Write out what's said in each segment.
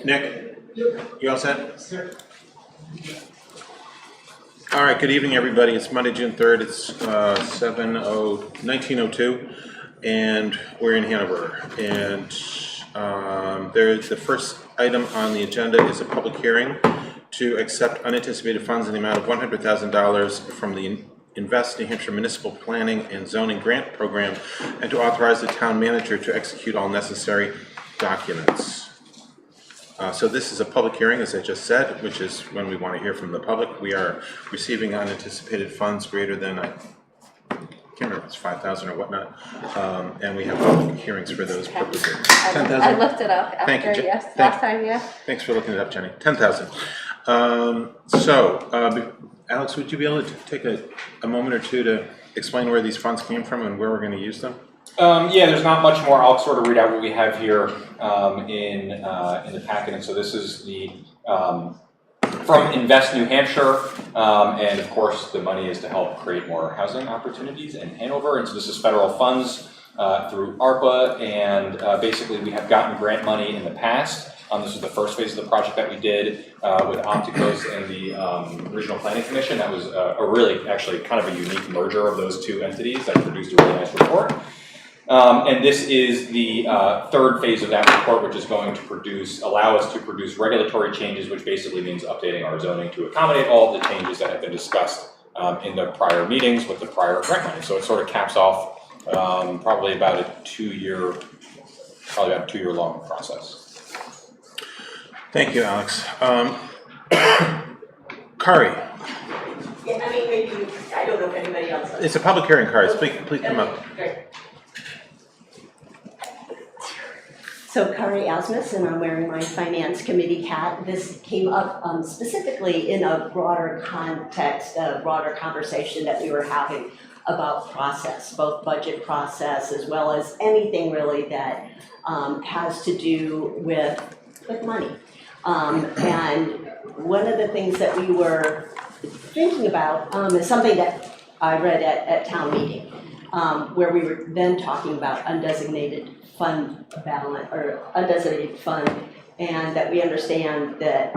Nick, you all set? Sure. All right, good evening, everybody. It's Monday, June 3rd. It's 19:02, and we're in Hanover. And the first item on the agenda is a public hearing to accept unanticipated funds in the amount of $100,000 from the Invest New Hampshire Municipal Planning and Zoning Grant Program, and to authorize the town manager to execute all necessary documents. So this is a public hearing, as I just said, which is when we want to hear from the public. We are receiving unanticipated funds greater than, I can't remember if it's 5,000 or whatnot, and we have public hearings for those purposes. 10,000? I looked it up after, Thank you, last time, yeah. Thanks for looking it up, Jenny. 10,000. Alex, would you be able to take a moment or two to explain where these funds came from and where we're going to use them? Yeah, there's not much more. I'll sort of read out what we have here in the packet. And so this is the from Invest New Hampshire, and of course the money is to help create more housing opportunities in Hanover. And so this is federal funds through ARPA, and basically we have gotten grant money in the past. This was the first phase of the project that we did with Opticos and the Regional Planning Commission. That was a really, actually, kind of a unique merger of those two entities that produced a really nice report. And this is the third phase of that report, which is going to allow us to produce regulatory changes, which basically means updating our zoning to accommodate all of the changes that have been discussed in the prior meetings with the prior grant money. So it sort of caps off probably about a two-year long process. Thank you, Alex. Kari. Yeah, I mean, maybe, I don't know if anybody else does. It's a public hearing, Kari. Please come up. Great. So Kari Asmus, and I'm wearing my finance committee hat. This came up specifically in a broader context, a broader conversation that we were having about process, both budget process as well as anything really that has to do with money. And one of the things that we were thinking about is something that I read at town meeting, where we were then talking about undesignated fund balance or undesignated fund, and that we understand that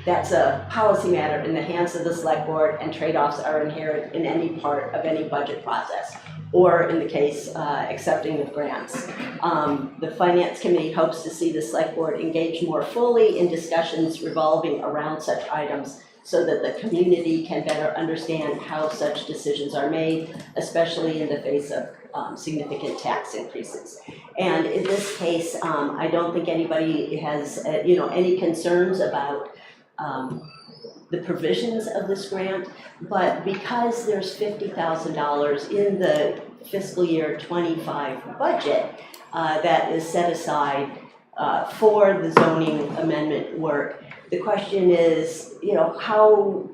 that's a policy matter in the hands of the select board, and trade-offs are inherent in any part of any budget process, or in the case accepting of grants. The Finance Committee hopes to see the select board engage more fully in discussions revolving around such items, so that the community can better understand how such decisions are made, especially in the face of significant tax increases. And in this case, I don't think anybody has any concerns about the provisions of this grant, but because there's $50,000 in the fiscal year 25 budget that is set aside for the zoning amendment work, the question is, how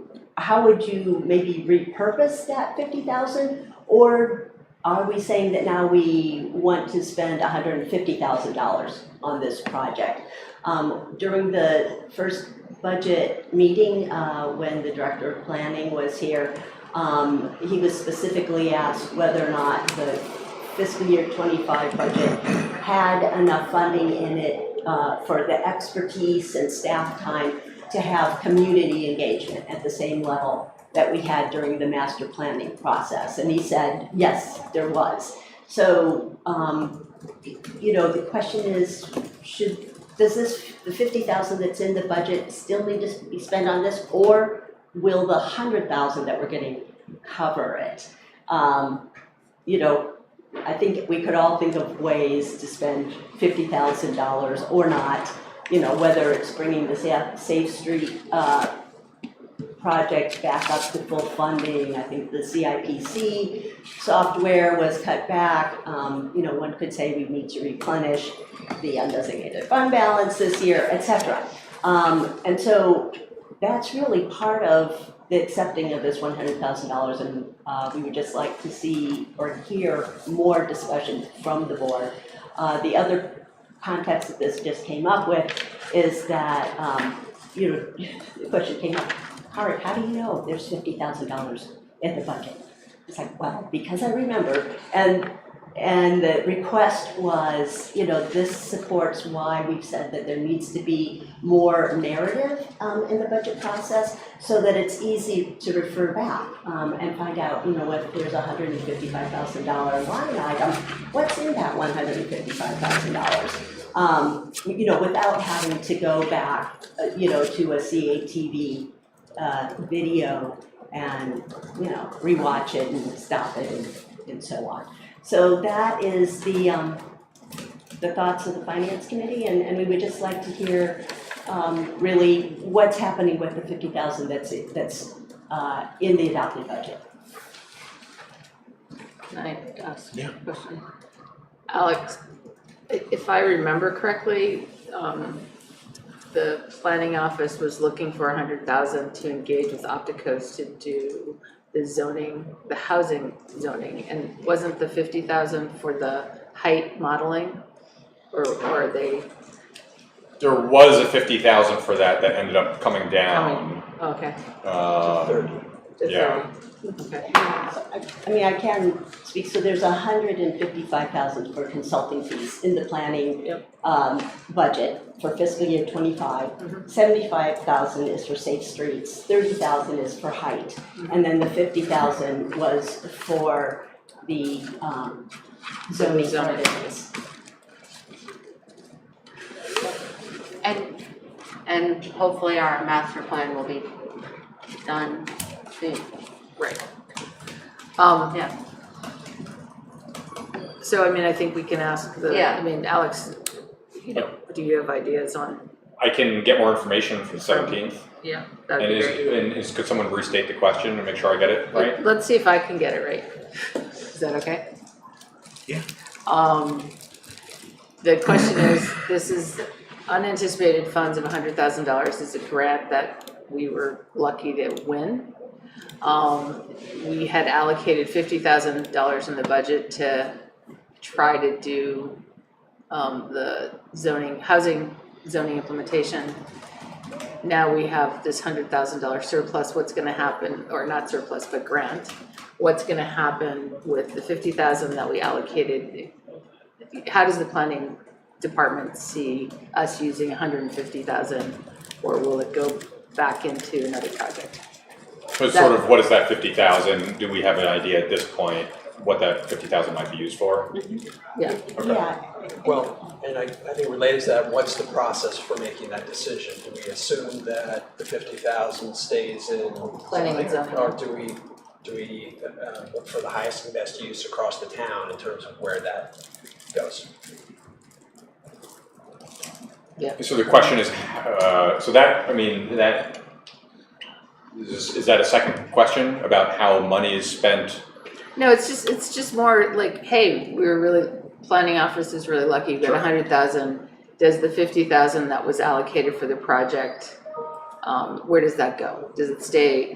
would you maybe repurpose that $50,000, or are we saying that now we want to spend $150,000 on this project? During the first budget meeting, when the Director of Planning was here, he was specifically asked whether or not the fiscal year 25 budget had enough funding in it for the expertise and staff time to have community engagement at the same level that we had during the master planning process. And he said, yes, there was. So, the question is, does the $50,000 that's in the budget still need to be spent on this, or will the $100,000 that we're getting cover it? I think we could all think of ways to spend $50,000 or not, whether it's bringing the Safe Street project back up to full funding. I think the CIPC software was cut back. One could say we need to replenish the undesignated fund balance this year, etc. And so that's really part of the accepting of this $100,000, and we would just like to see or hear more discussion from the board. The other context that this just came up with is that, the question came up, Kari, how do you know there's $50,000 in the budget? It's like, well, because I remember, and And the request was, this supports why we've said that there needs to be more narrative in the budget process so that it's easy to refer back and find out, if there's a $155,000 line item, what's in that $155,000? Without having to go back, to a CATV video and, rewatch it and stop it and so on. So that is the thoughts of the Finance Committee, and we would just like to hear really what's happening with the $50,000 that's in the adopted budget. Can I ask Yeah. a question? Alex, if I remember correctly, the planning office was looking for $100,000 to engage with Opticos to do the zoning, the housing zoning, and wasn't the $50,000 for the height modeling, or are they There was a $50,000 for that ended up coming down. okay? Yeah. Yeah. Okay. I can speak, so there's $155,000 for consulting fees in the planning budget for fiscal year '25. $75,000 is for safe streets, $30,000 is for height, and then the $50,000 was for the zoning ordinance. And hopefully our master plan will be done soon. Right. Yeah. So I think we can ask the. Yeah. Alex, do you have ideas on? I can get more information for the 17th. Yeah, that'd be great. Could someone restate the question and make sure I get it right? Let's see if I can get it right. Is that okay? Yeah. The question is, this is unanticipated funds of $100,000 is a grant that we were lucky to win. We had allocated $50,000 in the budget to try to do the housing zoning implementation. Now we have this $100,000 surplus. What's going to happen, or not surplus, but grant? What's going to happen with the $50,000 that we allocated? How does the planning department see us using $150,000, or will it go back into another project? So sort of, what is that 50,000? Do we have an idea at this point what that 50,000 might be used for? Yeah. Okay. Yeah. Well, and I think related to that, what's the process for making that decision? Do we assume that the 50,000 stays in Planning and zoning. or do we look for the highest and best use across the town in terms of where that goes? So the question is, is that a second question about how money is spent? No, it's just more like, hey, planning office is really lucky. You got 100,000. Does the 50,000 that was allocated for the project, where does that go? Does it stay?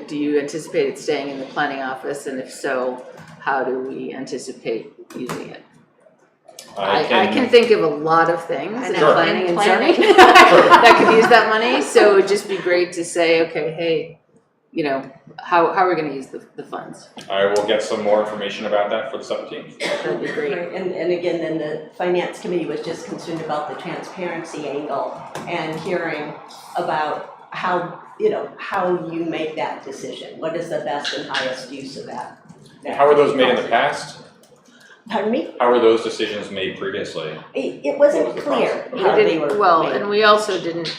Do you anticipate it staying in the planning office? And if so, how do we anticipate using it? I can think of a lot of things in planning and zoning that could use that money. So it would just be great to say, okay, hey, how are we going to use the funds? I will get some more information about that for the 17th. That'd be great. Right, and again, then the Finance Committee was just concerned about the transparency angle and hearing about how you make that decision. What is the best and highest use of that? How were those made in the past? Pardon me? How were those decisions made previously? It wasn't What was the clear process? how they were made. And we also didn't.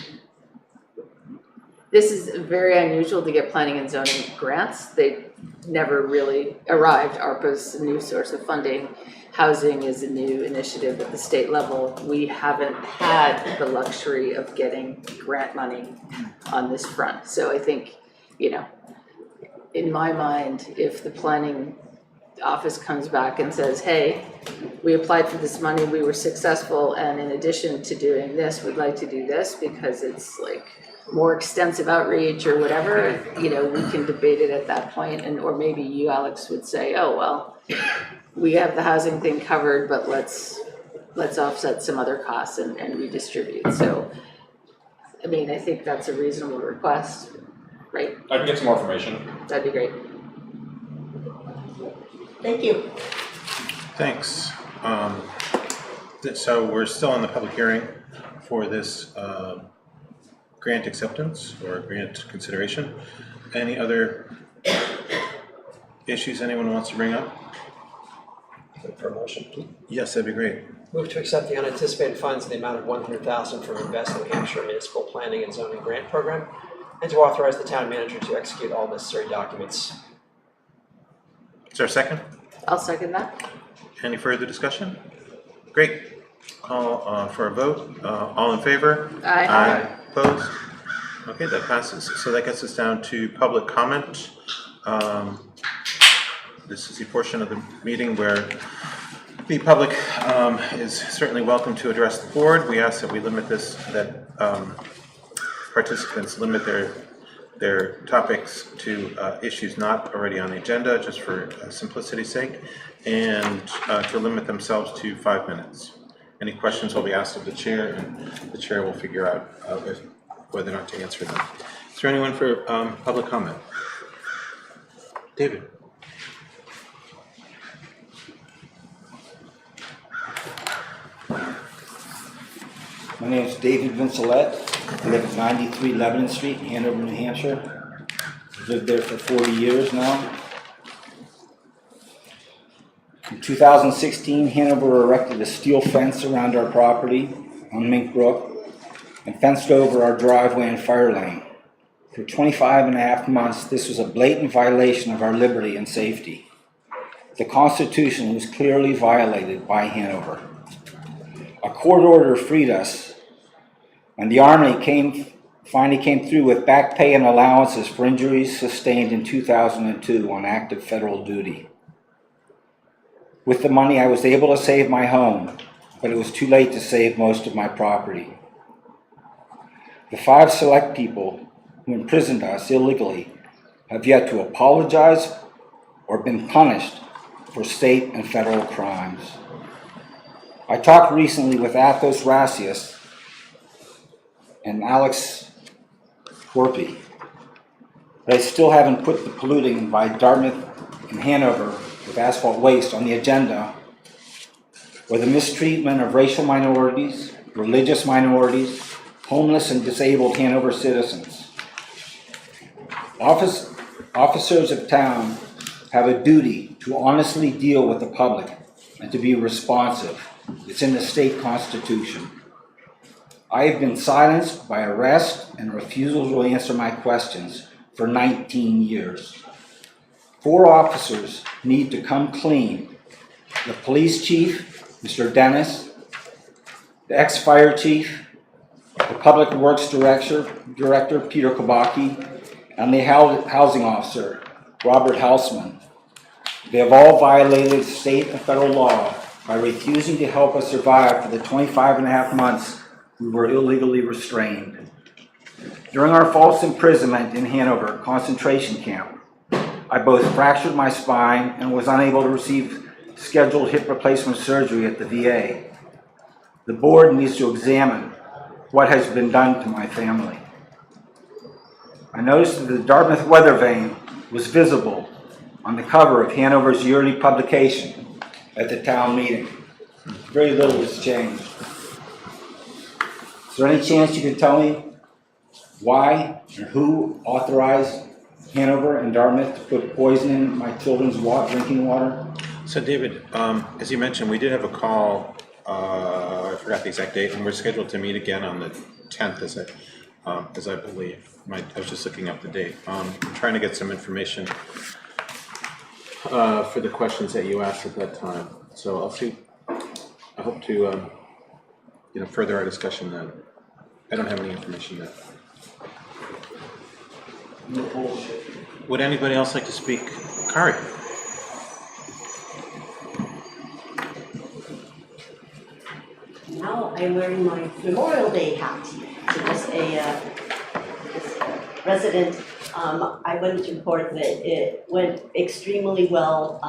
This is very unusual to get planning and zoning grants. They never really arrived. ARPA's a new source of funding. Housing is a new initiative at the state level. We haven't had the luxury of getting grant money on this front. So I think, in my mind, if the planning office comes back and says, hey, we applied for this money, we were successful, and in addition to doing this, we'd like to do this because it's like more extensive outreach or whatever, we can debate it at that point. Or maybe you, Alex, would say, oh, well, we have the housing thing covered, but let's offset some other costs and redistribute. So, I think that's a reasonable request, right? I can get some more information. That'd be great. Thank you. Thanks. So we're still in the public hearing for this grant acceptance or grant consideration. Any other issues anyone wants to bring up? For a motion. Yes, that'd be great. Move to accept the unanticipated funds in the amount of $100,000 from Invest New Hampshire Municipal Planning and Zoning Grant Program, and to authorize the town manager to execute all necessary documents. Is there a second? I'll second that. Any further discussion? Great. Call for a vote. All in favor? Aye. Opposed? Okay, that passes. So that gets us down to public comment. This is the portion of the meeting where the public is certainly welcome to address the board. We ask that we limit this, that participants limit their topics to issues not already on the agenda, just for simplicity's sake, and to limit themselves to 5 minutes. Any questions will be asked of the chair, and the chair will figure out whether or not to answer them. Is there anyone for public comment? David. My name is David Vincelette. I live at 93 Lebanon Street, Hanover, New Hampshire. I've lived there for 40 years now. In 2016, Hanover erected a steel fence around our property on Mink Brook and fenced over our driveway and fire lane. For 25.5 months, this was a blatant violation of our liberty and safety. The Constitution was clearly violated by Hanover. A court order freed us, and the Army finally came through with back pay and allowances for injuries sustained in 2002 on active federal duty. With the money, I was able to save my home, but it was too late to save most of my property. The 5 select people who imprisoned us illegally have yet to apologize or been punished for state and federal crimes. I talked recently with Athos Rassius and Alex Corpy, but I still haven't put the polluting by Dartmouth and Hanover with asphalt waste on the agenda, or the mistreatment of racial minorities, religious minorities, homeless and disabled Hanover citizens. Officers of town have a duty to honestly deal with the public and to be responsive. It's in the state constitution. I have been silenced by arrest and refusal to answer my questions for 19 years. 4 officers need to come clean. The police chief, Mr. Dennis, the ex-fire chief, the public works director Peter Kabaki, and the housing officer, Robert Hausman. They have all violated state and federal law by refusing to help us survive for the 25.5 months we were illegally restrained. During our false imprisonment in Hanover concentration camp, I both fractured my spine and was unable to receive scheduled hip replacement surgery at the VA. The board needs to examine what has been done to my family. I noticed that the Dartmouth weather vane was visible on the cover of Hanover's yearly publication at the town meeting. Very little has changed. Is there any chance you can tell me why or who authorized Hanover and Dartmouth to put poison in my children's drinking water? So David, as you mentioned, we did have a call, I forgot the exact date, and we're scheduled to meet again on the 10th, as I believe. I was just looking up the date. Trying to get some information for the questions that you asked at that time. So I'll see. I hope to further our discussion then. I don't have any information yet. No bullshit. Would anybody else like to speak? Kari. Now I'm wearing my Memorial Day hat. So as a resident, I wanted to report that it went extremely well.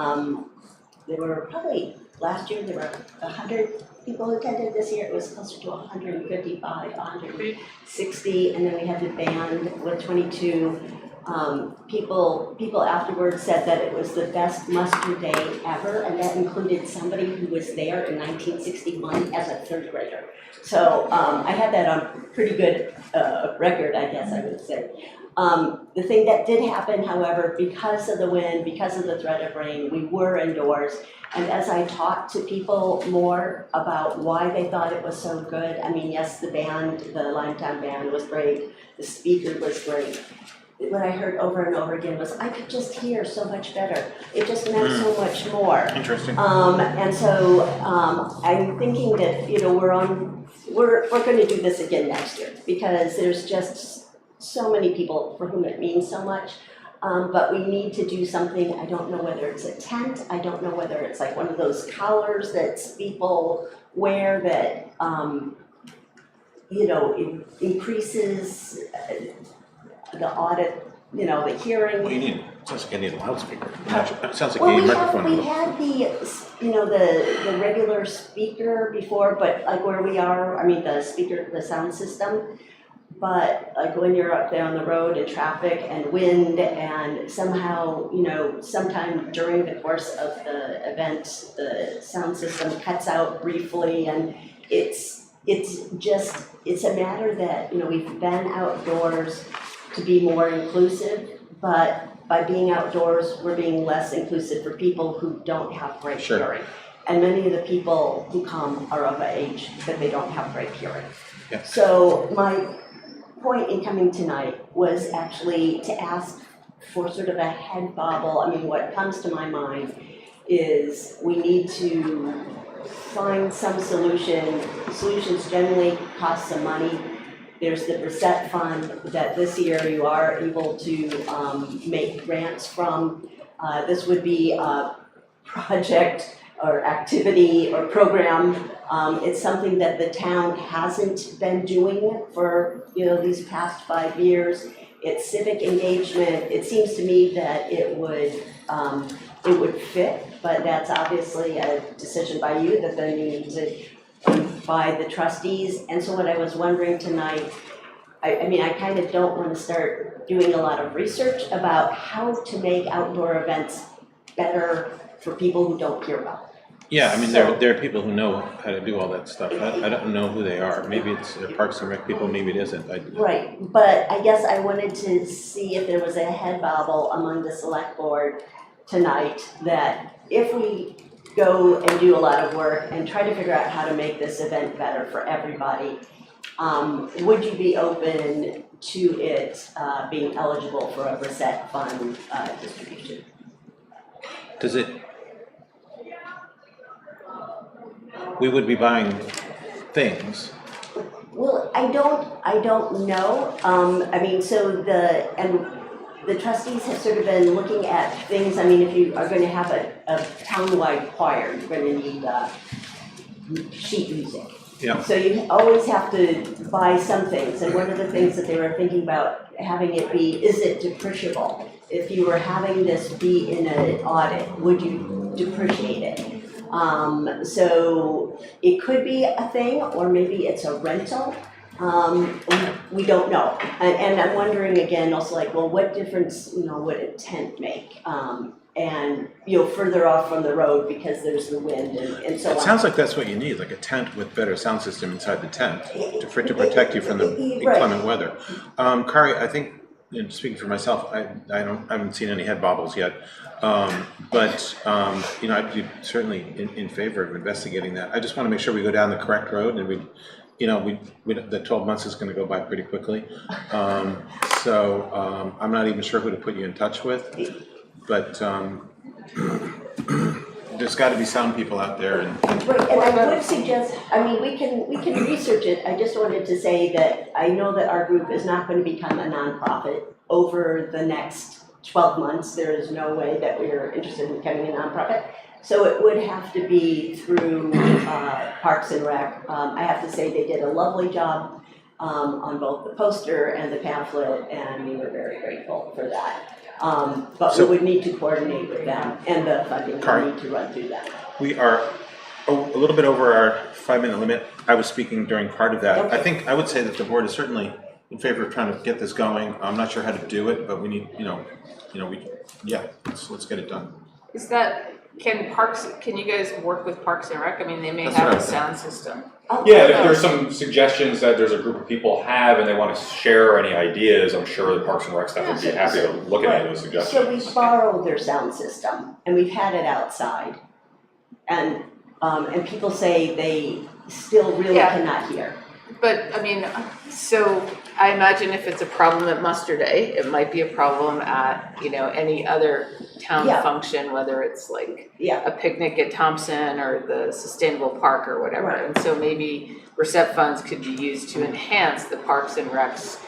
There were probably, last year there were 100 people attended. This year it was closer to 155, 160, and then we had the band with 22. People afterwards said that it was the best muster day ever, and that included somebody who was there in 1961 as a third grader. So I had that on pretty good record, I guess I would say. The thing that did happen, however, because of the wind, because of the threat of rain, we were indoors. And as I talked to people more about why they thought it was so good, I mean, yes, the band, the Limetown band was great, the speaker was great. What I heard over and over again was, I could just hear so much better. It just meant so much more. Interesting. And so I'm thinking that, you know, we're going to do this again next year because there's just so many people for whom it means so much. But we need to do something. I don't know whether it's a tent. I don't know whether it's like one of those collars that people wear that, you know, increases the audit, you know, the hearing. Well, it sounds like I need a loudspeaker. It sounds like Well, you need a microphone. we had the, you know, the regular speaker before, but like where we are, I mean, the speaker, the sound system. But like when you're up there on the road and traffic and wind and somehow, you know, sometime during the course of the event, the sound system cuts out briefly, and it's a matter that, you know, we've been outdoors to be more inclusive, but by being outdoors, we're being less inclusive for people who don't have great hearing. And many of the people who come are of an age that they don't have great hearing. Yeah. So my point in coming tonight was actually to ask for sort of a head bobble. I mean, what comes to my mind is we need to find some solution. Solutions generally cost some money. There's the Reset Fund that this year you are able to make grants from. This would be a project or activity or program. It's something that the town hasn't been doing for, you know, these past 5 years. It's civic engagement. It seems to me that it would fit, but that's obviously a decision by you that then you need to by the trustees. And so what I was wondering tonight, I mean, I kind of don't want to start doing a lot of research about how to make outdoor events better for people who don't hear well. Yeah, I mean, there are people who know how to do all that stuff. I don't know who they are. Maybe it's Parks and Rec people, maybe it isn't. Right, but I guess I wanted to see if there was a head bobble among the select board tonight that if we go and do a lot of work and try to figure out how to make this event better for everybody, would you be open to it being eligible for a Reset Fund distribution? Does it? We would be buying things. Well, I don't know. I mean, so the trustees have sort of been looking at things. I mean, if you are going to have a townwide choir, you're going to need sheet music. Yeah. So you always have to buy some things. And one of the things that they were thinking about having it be, is it depreciable? If you were having this be in an audit, would you depreciate it? So it could be a thing, or maybe it's a rental. We don't know. And I'm wondering again, also like, well, what difference, you know, would a tent make? And, you know, further off from the road because there's the wind and so on. It sounds like that's what you need, like a tent with better sound system inside the tent to protect you from the inclement weather. Kari, I think, you know, speaking for myself, I haven't seen any head bobbles yet. But you know, I'd be certainly in favor of investigating that. I just want to make sure we go down the correct road, and the 12 months is going to go by pretty quickly. So I'm not even sure who to put you in touch with, but there's got to be some people out there. Right, and I would suggest, I mean, we can research it. I just wanted to say that I know that our group is not going to become a nonprofit over the next 12 months. There is no way that we're interested in becoming a nonprofit. So it would have to be through Parks and Rec. I have to say they did a lovely job on both the poster and the pamphlet, and we were very grateful for that. But we would need to coordinate with them, and the funding would need to run through them. We are a little bit over our 5-minute limit. I was speaking during part of that. Okay. I would say that the board is certainly in favor of trying to get this going. I'm not sure how to do it, but we need, let's get it done. Is that, can you guys work with Parks and Rec? I mean, they may That's have what a I sound system. Yeah, if there's some suggestions that there's a group of people have and they want to share any ideas, I'm sure the Parks and Rec staff would be happy to look at any of those suggestions. So we borrowed their sound system and we've had it outside. And people say they still really Yeah. cannot hear. But, I mean, so I imagine if it's a problem at Muster Day, it might be a problem at, any other town Yeah. function, whether it's like Yeah, a picnic at Thompson or the Sustainable Park or whatever. Right. And so maybe Recept funds could be used to enhance the Parks and Rec's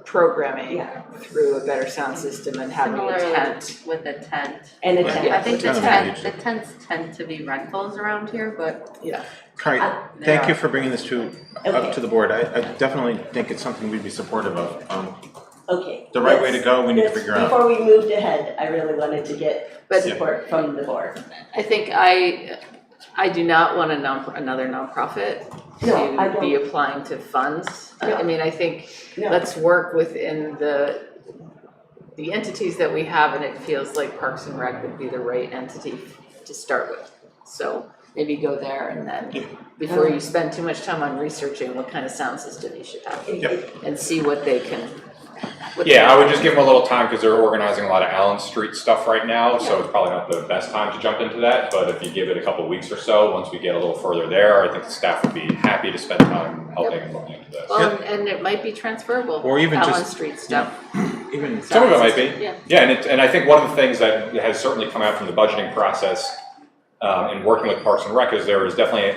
programming Yeah. through a better sound system and having a Similarly tent. with a tent. and Yeah. attend. I think the Tent. tents tend to be rentals around here, but Kari, thank you for bringing this up Okay. to the board. I definitely think it's something we'd be supportive of. Okay. The right way to let's- go, we need to let's- figure out. Before we moved ahead, I really wanted to get But- support from the board. I think I do not want another nonprofit No, I to be don't. applying to funds. No. I mean, I think No. let's work within the entities that we have, and it feels like Parks and Rec would be the right entity to start with. So maybe go there and then, before you spend too much time on researching what kind of sound system you should have, and see what they can. Yeah, I would just give them a little time because they're organizing a lot of Allen Street stuff right now, so it's probably not the best time to jump into that. But if you give it a couple of weeks or so, once we get a little further there, I think the staff would be happy to spend time helping and looking into this. Well, and it might be transferable. Or even Allen just- Street stuff. Even Some of it might be. Yeah. Yeah, and I think one of the things that has certainly come out from the budgeting process in working with Parks and Rec is there is definitely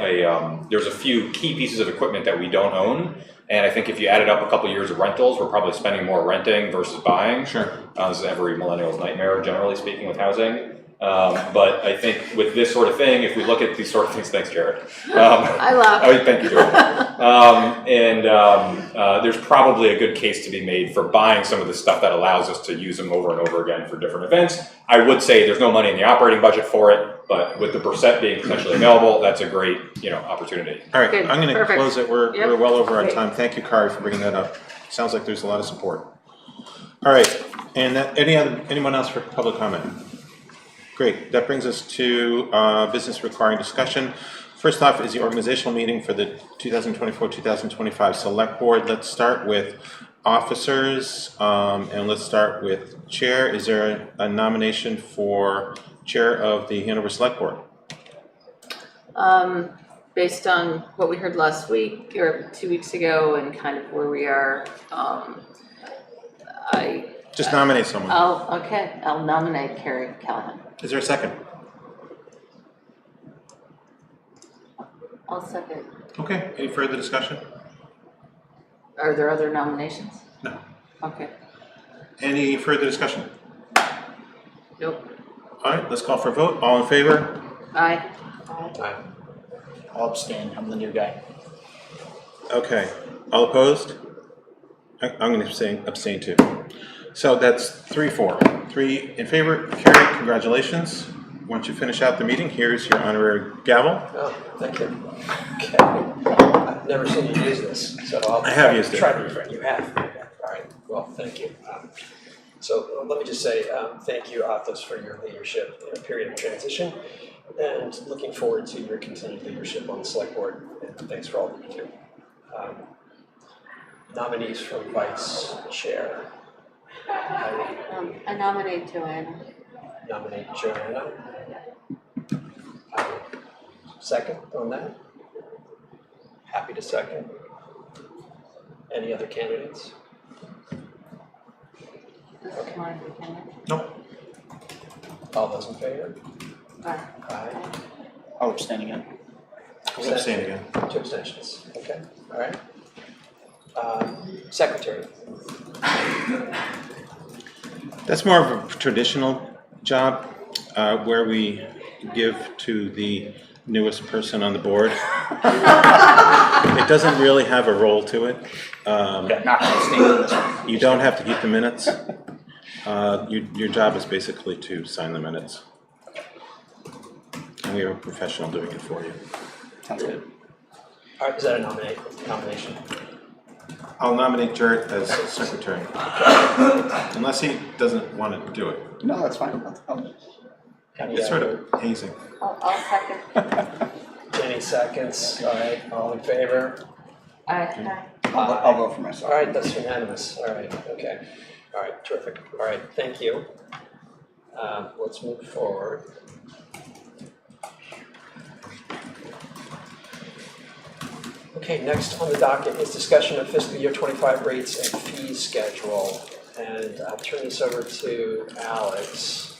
there's a few key pieces of equipment that we don't own. And I think if you added up a couple of years of rentals, we're probably spending more renting versus buying. Sure. This is every millennial's nightmare, generally speaking, with housing. But I think with this sort of thing, if we look at these sort of things, thanks, Jared. I laugh. Thank you, Jared. There's probably a good case to be made for buying some of the stuff that allows us to use them over and over again for different events. I would say there's no money in the operating budget for it, but with the percent being potentially available, that's a great, opportunity. All right, Good, I'm going to perfect. close it. We're Yep. well over our Great. time. Thank you, Kari, for bringing that up. Sounds like there's a lot of support. All right, and anyone else for public comment? Great. That brings us to business requiring discussion. First off is the organizational meeting for the 2024-2025 Select Board. Let's start with officers, and let's start with chair. Is there a nomination for chair of the Hanover Select Board? Based on what we heard last week or 2 weeks ago and kind of where we are, Just nominate someone. I'll nominate Carrie Callahan. Is there a second? I'll second. Okay, any further discussion? Are there other nominations? No. Okay, Any further discussion? nope. All right, let's call for a vote. All in favor? Aye. I'll abstain, I'm the new guy. Okay. All opposed? I'm going to abstain too. So that's 3-4. 3 in favor. Carrie, congratulations. Once you finish out the meeting, here's your honorary gavel. Oh, thank you. Okay. I've never seen you use this, so I'll I have used it. try to refrain. You have? All right, well, thank you. So let me just say thank you, Athos, for your leadership in a period of transition, and looking forward to your continued leadership on the select board, and thanks for all that you do. Nominees for vice chair. I nominate Joanna. Nominate Joanna. Second on that? Happy to second. Any other candidates? Nope. All those in favor? Aye. Aye. I'll abstain again. I'll abstain again. 2 abstentions. Okay, all right. Secretary. That's more of a traditional job where we give to the newest person on the board. It doesn't really have a role to it. Yeah, not gonna abstain on this one. You don't have to keep the minutes. Your job is basically to sign the minutes. And we have a professional doing it for you. Sounds good. All right, is that a nomination? I'll nominate Jared as secretary. Unless he doesn't want to do it. No, that's fine. It's sort of hazing. I'll second. Jenny seconds, all right, all in favor? I'll vote for myself. All right, that's unanimous, all right, okay. All right, terrific, all right, thank you. Let's move forward. Okay, next on the docket is discussion of fiscal year 25 rates and fees schedule. And I'll turn this over to Alex.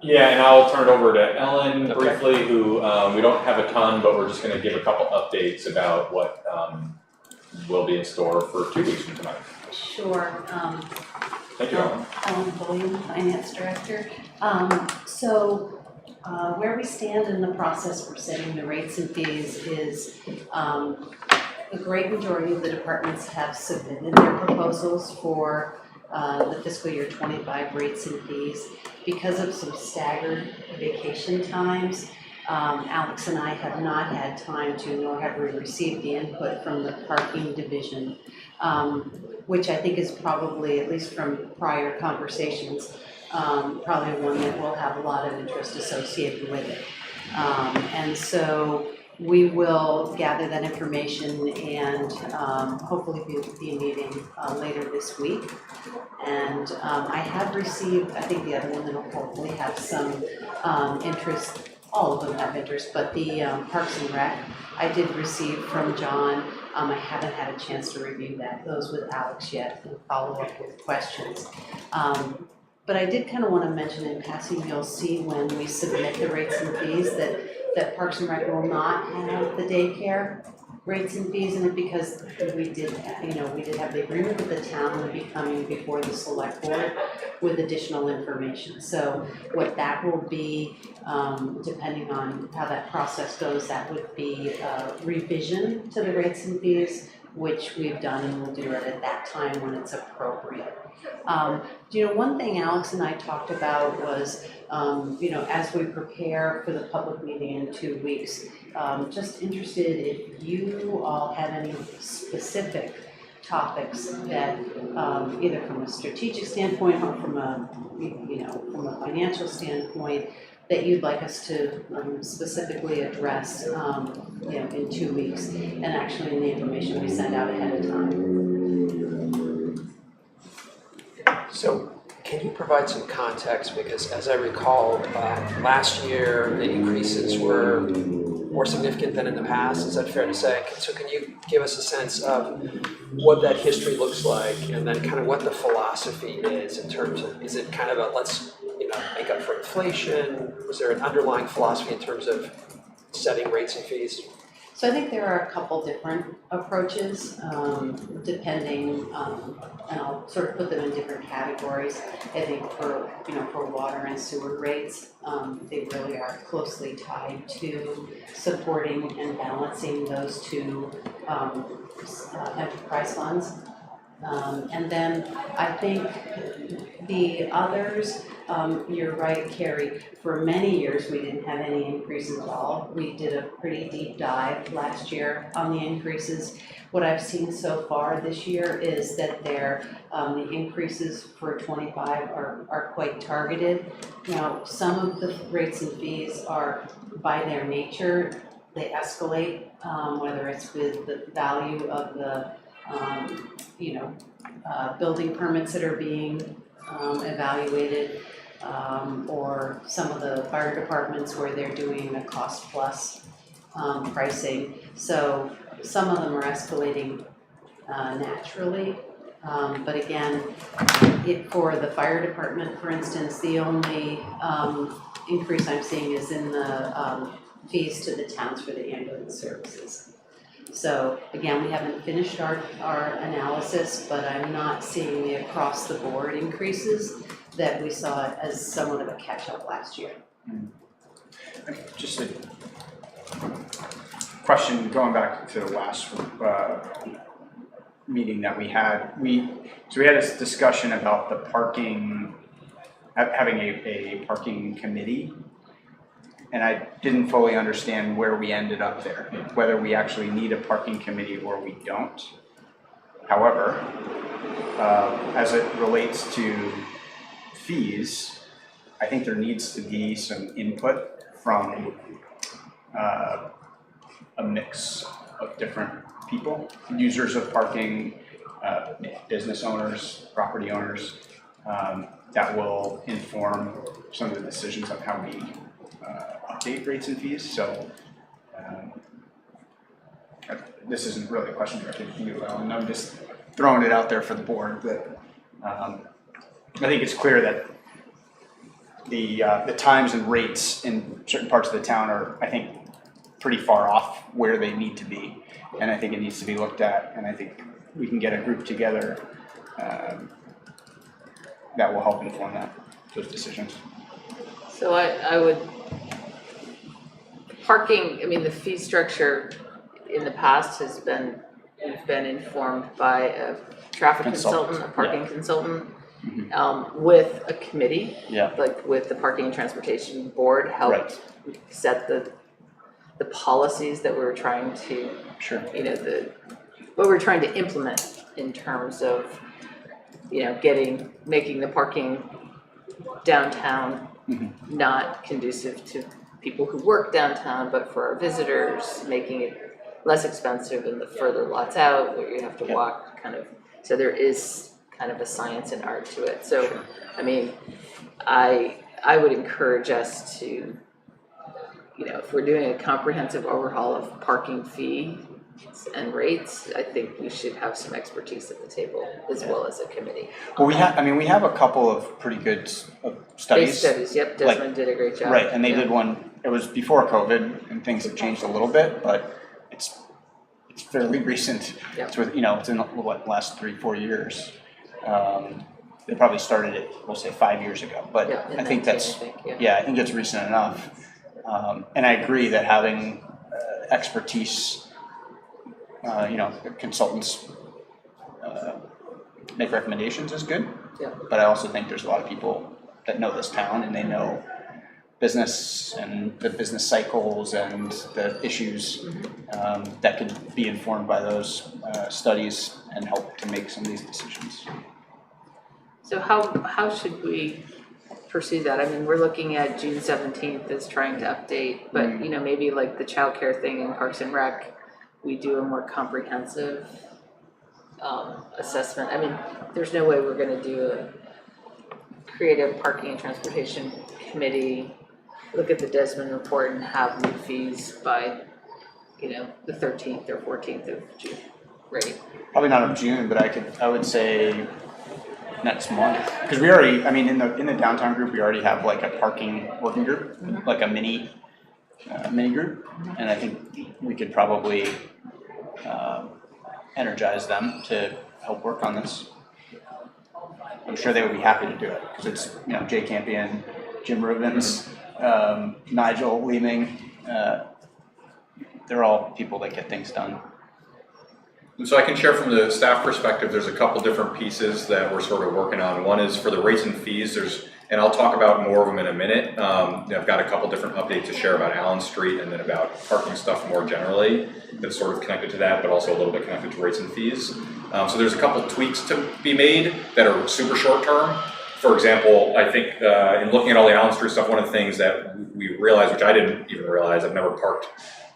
Yeah, and I'll turn it over to Ellen Okay. briefly, who we don't have a ton, but we're just going to give a couple updates about what will be in store for 2 weeks from tonight. Sure. Thank you, Ellen. Ellen Bullion, Finance Director. Where we stand in the process for setting the rates and fees is the great majority of the departments have submitted their proposals for the fiscal year 25 rates and fees. Because of some staggered vacation times, Alex and I have not had time to, nor have we received the input from the parking division, which I think is probably, at least from prior conversations, probably one that will have a lot of interest associated with it. And so we will gather that information and hopefully be meeting later this week. And I have received, I think the other one will hopefully have some interest. All of them have interest, but the Parks and Rec, I did receive from John. I haven't had a chance to review those with Alex yet and follow up with questions. But I did kind of want to mention in passing, you'll see when we submit the rates and fees that Parks and Rec will not have the daycare rates and fees in it because we did have the agreement with the town to be coming before the select board with additional information. So what that will be, depending on how that process goes, that would be a revision to the rates and fees, which we've done and we'll do it at that time when it's appropriate. One thing Alex and I talked about was, as we prepare for the public meeting in 2 weeks, just interested if you all have any specific topics that, either from a strategic standpoint or from a financial standpoint, that you'd like us to specifically address, in 2 weeks, and actually in the information we send out ahead of time. So can you provide some context? Because as I recall, last year the increases were more significant than in the past. Is that fair to say? So can you give us a sense of what that history looks like and then kind of what the philosophy is in terms of, is it kind of a let's make up for inflation? Was there an underlying philosophy in terms of setting rates and fees? So I think there are a couple different approaches, depending, and I'll sort of put them in different categories. I think for water and sewer rates, they really are closely tied to supporting and balancing those two enterprise funds. And then I think the others, you're right, Carrie, for many years we didn't have any increases at all. We did a pretty deep dive last year on the increases. What I've seen so far this year is that the increases for 25 are quite targeted. Now, some of the rates and fees are, by their nature, they escalate, whether it's with the value of the building permits that are being evaluated, or some of the fire departments where they're doing a cost plus pricing. So some of them are escalating naturally, but again, for the fire department, for instance, the only increase I'm seeing is in the fees to the towns for the ambulance services. So again, we haven't finished our analysis, but I'm not seeing the across the board increases that we saw as somewhat of a catch up last year. Just a question going back to the last meeting that we had. We had this discussion about the parking, having a parking committee. And I didn't fully understand where we ended up there, whether we actually need a parking committee or we don't. However, as it relates to fees, I think there needs to be some input from a mix of different people, users of parking, business owners, property owners, that will inform some of the decisions on how we update rates and fees. So this isn't really a question directed to you, Ellen. I'm just throwing it out there for the board that I think it's clear that the times and rates in certain parts of the town are, I think, pretty far off where they need to be, and I think it needs to be looked at, and I think we can get a group together that will help inform those decisions. So I would, parking, I mean, the fee structure in the past has been, we've been informed by a traffic consultant, a parking consultant, with a committee, like with the Parking and Transportation Board, helped set the policies that we were trying to, you know, what we're trying to implement in terms of, you know, making the parking downtown not conducive to people who work downtown, but for our visitors, making it less expensive and the further lots out where you have to walk kind of, so there is kind of a science and art to it. So, I mean, I would encourage us to, you know, if we're doing a comprehensive overhaul of parking fees and rates, I think we should have some expertise at the table as well as a committee. Well, we have a couple of pretty good studies. Case studies, yep, Desmond did a great job. Right, and they did one, it was before COVID, and things have changed a little bit, but it's fairly recent. It's with, you know, it's in what, last 3-4 years. They probably started it, we'll say 5 years ago, but I think that's, I think it's recent enough. And I agree that having expertise, you know, consultants make recommendations is good. But I also think there's a lot of people that know this town and they know business and the business cycles and the issues that could be informed by those studies and help to make some of these decisions. So how should we pursue that? I mean, we're looking at June 17th as trying to update, but you know, maybe like the childcare thing in Parks and Rec, we do a more comprehensive assessment. I mean, there's no way we're going to create a parking and transportation committee, look at the Desmond report and have new fees by, you know, the 13th or 14th of June, right? Probably not of June, but I would say next month, because we already, I mean, in the downtown group, we already have like a parking working group, like a mini group, and I think we could probably energize them to help work on this. I'm sure they would be happy to do it, because it's, you know, Jay Campion, Jim Rubens, Nigel Leeming, they're all people that get things done. So I can share from the staff perspective, there's a couple different pieces that we're sort of working on. One is for the rates and fees, and I'll talk about more of them in a minute. I've got a couple different updates to share about Allen Street and then about parking stuff more generally that's sort of connected to that, but also a little bit connected to rates and fees. So there's a couple tweaks to be made that are super short term. For example, I think in looking at all the Allen Street stuff, one of the things that we realized, which I didn't even realize, I've never parked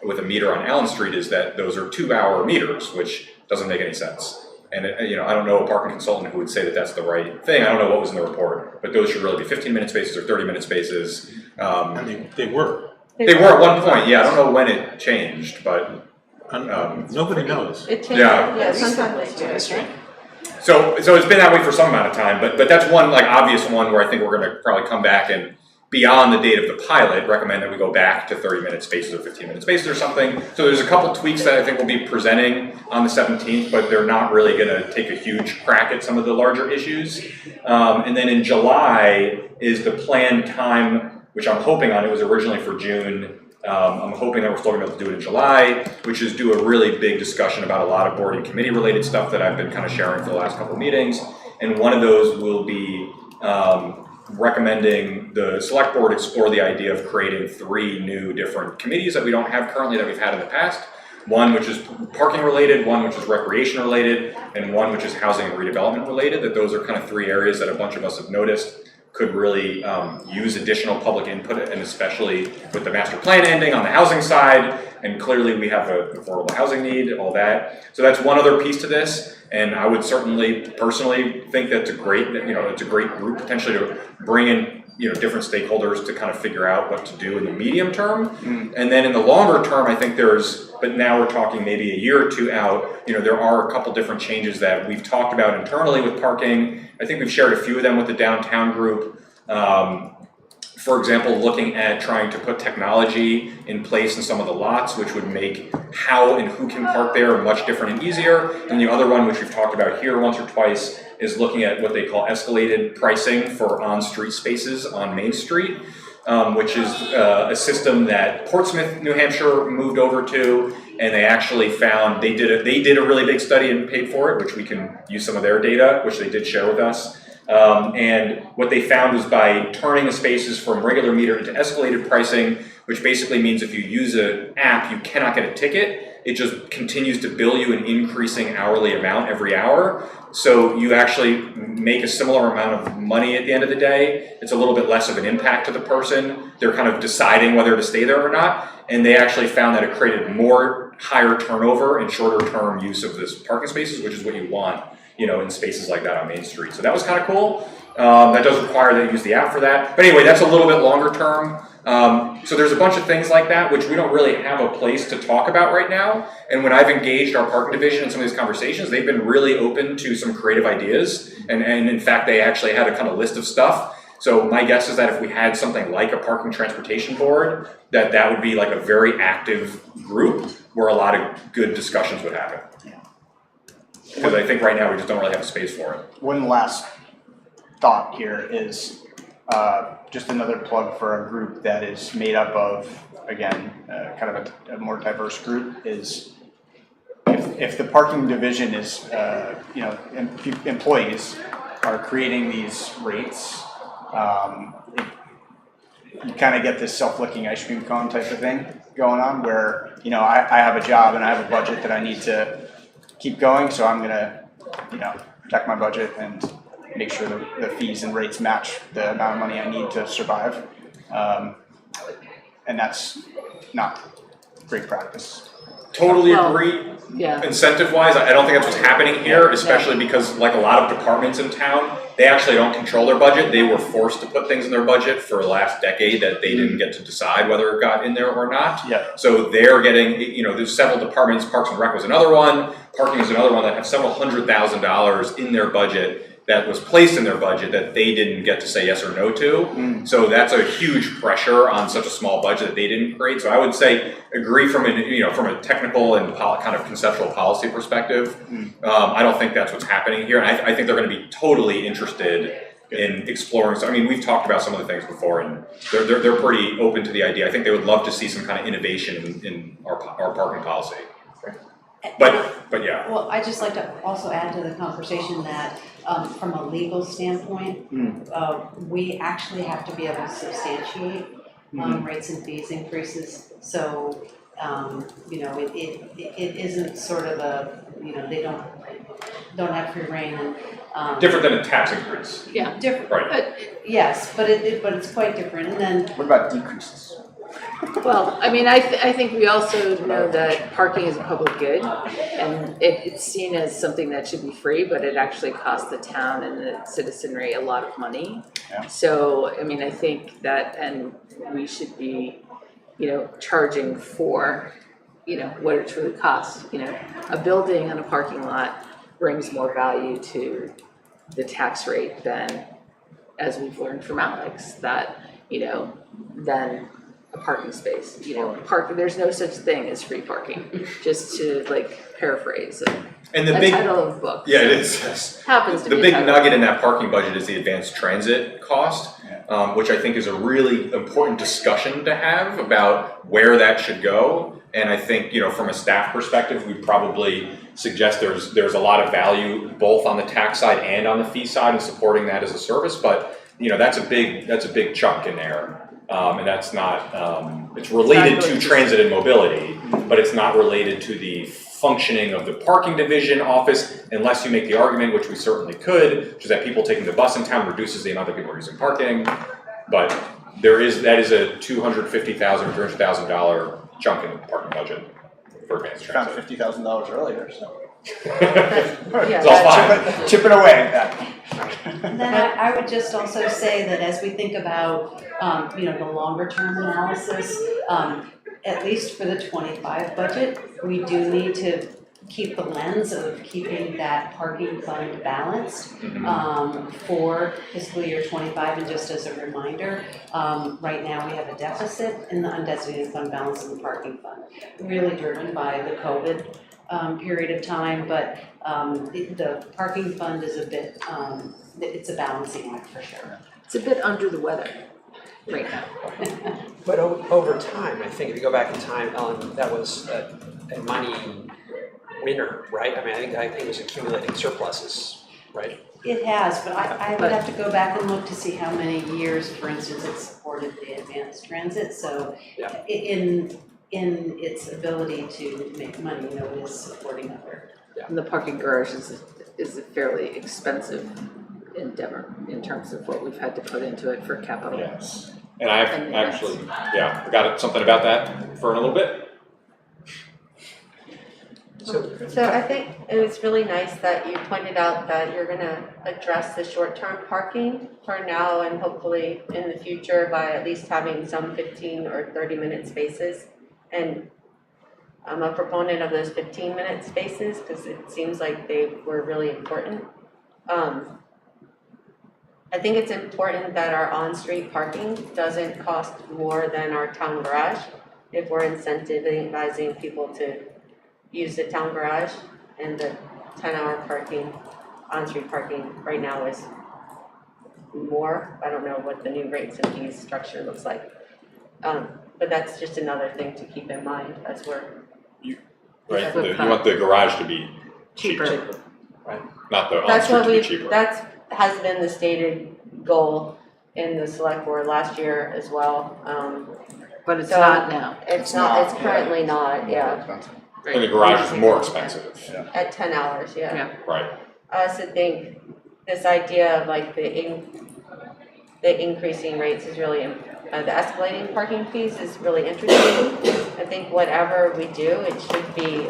with a meter on Allen Street, is that those are 2-hour meters, which doesn't make any sense. And you know, I don't know a parking consultant who would say that that's the right thing. I don't know what was in the report, but those should really be 15-minute spaces or 30-minute spaces. I mean, they were. They were at one point, yeah. I don't know when it changed, but nobody knows. It changed, Yeah, sometimes they do, right? So it's been that way for some amount of time, but that's one like obvious one where I think we're going to probably come back and beyond the date of the pilot, recommend that we go back to 30-minute spaces or 15-minute spaces or something. So there's a couple tweaks that I think we'll be presenting on the 17th, but they're not really going to take a huge crack at some of the larger issues. And then in July is the planned time, which I'm hoping on. It was originally for June. I'm hoping that we're still going to be able to do it in July, which is do a really big discussion about a lot of board and committee related stuff that I've been kind of sharing for the last couple of meetings. And one of those will be recommending the select board explore the idea of creating 3 new different committees that we don't have currently that we've had in the past. one which is parking related, one which is recreation related, and one which is housing and redevelopment related, that those are kind of 3 areas that a bunch of us have noticed could really use additional public input, and especially with the master plan ending on the housing side, and clearly we have an affordable housing need, all that. So that's one other piece to this, and I would certainly personally think that's a great, it's a great group potentially to bring in, different stakeholders to kind of figure out what to do in the medium term. And then in the longer term, I think but now we're talking maybe a year or 2 out, there are a couple different changes that we've talked about internally with parking. I think we've shared a few of them with the downtown group. For example, looking at trying to put technology in place in some of the lots, which would make how and who can park there much different and easier. And the other one, which we've talked about here once or twice, is looking at what they call escalated pricing for on-street spaces on Main Street, which is a system that Portsmouth, New Hampshire moved over to, and they actually found, they did a really big study and paid for it, which we can use some of their data, which they did share with us. And what they found was by turning the spaces from regular meter into escalated pricing, which basically means if you use an app, you cannot get a ticket. It just continues to bill you an increasing hourly amount every hour. So you actually make a similar amount of money at the end of the day. It's a little bit less of an impact to the person. They're kind of deciding whether to stay there or not. And they actually found that it created more higher turnover and shorter term use of this parking spaces, which is what you want, in spaces like that on Main Street. So that was kind of cool. That does require that you use the app for that. But anyway, that's a little bit longer term. So there's a bunch of things like that which we don't really have a place to talk about right now. And when I've engaged our parking division in some of these conversations, they've been really open to some creative ideas. And in fact, they actually had a kind of list of stuff. So my guess is that if we had something like a parking transportation board, that would be like a very active group where a lot of good discussions would happen. Because I think right now we just don't really have a space for it. One last thought here is just another plug for a group that is made up of, again, kind of a more diverse group, is if the parking division is, employees are creating these rates, you kind of get this self-licking ice cream cone type of thing going on where, I have a job and I have a budget that I need to keep going, so I'm gonna, protect my budget and make sure the fees and rates match the amount of money I need to survive. And that's not great practice. Totally agree. Yeah. Incentive-wise, I don't think that's what's happening here, especially because like a lot of departments in town, they actually don't control their budget. They were forced to put things in their budget for the last decade that they didn't get to decide whether it got in there or not. Yeah. So they're getting, there's several departments, Parks and Rec was another one, parking is another one that have several $100,000 in their budget that was placed in their budget that they didn't get to say yes or no to. So that's a huge pressure on such a small budget that they didn't create. So I would say agree from a technical and kind of conceptual policy perspective. I don't think that's what's happening here. And I think they're going to be totally interested in exploring. So I mean, we've talked about some of the things before, and they're pretty open to the idea. I think they would love to see some kind of innovation in our parking policy. But yeah. Well, I'd just like to also add to the conversation that from a legal standpoint, we actually have to be able to substantiate rates and fees increases. So, it isn't sort of they don't have free reign and Different than a tax increase. Yeah. different. Right. But yes, but it's quite different. And then What about decreases? Well, I mean, I think we also know that parking is a public good, and it's seen as something that should be free, but it actually costs the town and the citizenry a lot of money. Yeah. So, I mean, I think that, and we should be, charging for, what it truly costs. A building and a parking lot brings more value to the tax rate than, as we've learned from Alex, that, than a parking space. There's no such thing as free parking, just to paraphrase And the the big title of the book. Yeah, it is. Yes. Happens to The be a big title. nugget in that parking budget is the advanced transit cost, which I think is a really important discussion to have about where that should go. And I think, from a staff perspective, we probably suggest there's a lot of value both on the tax side and on the fee side in supporting that as a service. But that's a big chunk in there. And that's not, it's related to transit and mobility, but it's not related to the functioning of the parking division office, unless you make the argument, which we certainly could, which is that people taking the bus in town reduces the amount that people are using parking. But that is a $250,000 or $300,000 chunk in the parking budget for advanced Found transit. $50,000 earlier, so. It's all fine. Chipping away at that. And then I would just also say that as we think about, the longer term analysis, at least for the 25 budget, we do need to keep the lens of keeping that parking fund balanced for fiscal year 25. And just as a reminder, right now we have a deficit in the undesignated fund balance in the parking fund, really driven by the COVID period of time, but the parking fund is a bit, it's a balancing act for sure. It's a bit under the weather right now. But over time, I think if you go back in time, Ellen, that was a money winner, right? I mean, I think it was accumulating surpluses, right? It has, but I would have to go back and look to see how many years, for instance, it supported the advanced transit. So Yeah. in its ability to make money, it is supporting other. And the parking garage is a fairly expensive endeavor in terms of what we've had to put into it for capital. Yes. And I've actually, I got something about that for in a little bit. So I think it was really nice that you pointed out that you're gonna address the short-term parking for now and hopefully in the future by at least having some 15 or 30-minute spaces. And I'm a proponent of those 15-minute spaces because it seems like they were really important. I think it's important that our on-street parking doesn't cost more than our town garage if we're incentivizing people to use the town garage, and the 10-hour parking, on-street parking right now is more. I don't know what the new rates and fees structure looks like. But that's just another thing to keep in mind as we're. Right, you want the garage to be cheaper, Right. not the That's on-street what to be cheaper. has been the stated goal in the select board last year as well. But it's So- not now. It's currently not, yeah, And the garage is more expensive, at 10 hours, yeah. right? I also think this idea of like the increasing rates is really, the escalating parking fees is really interesting. I think whatever we do, it should be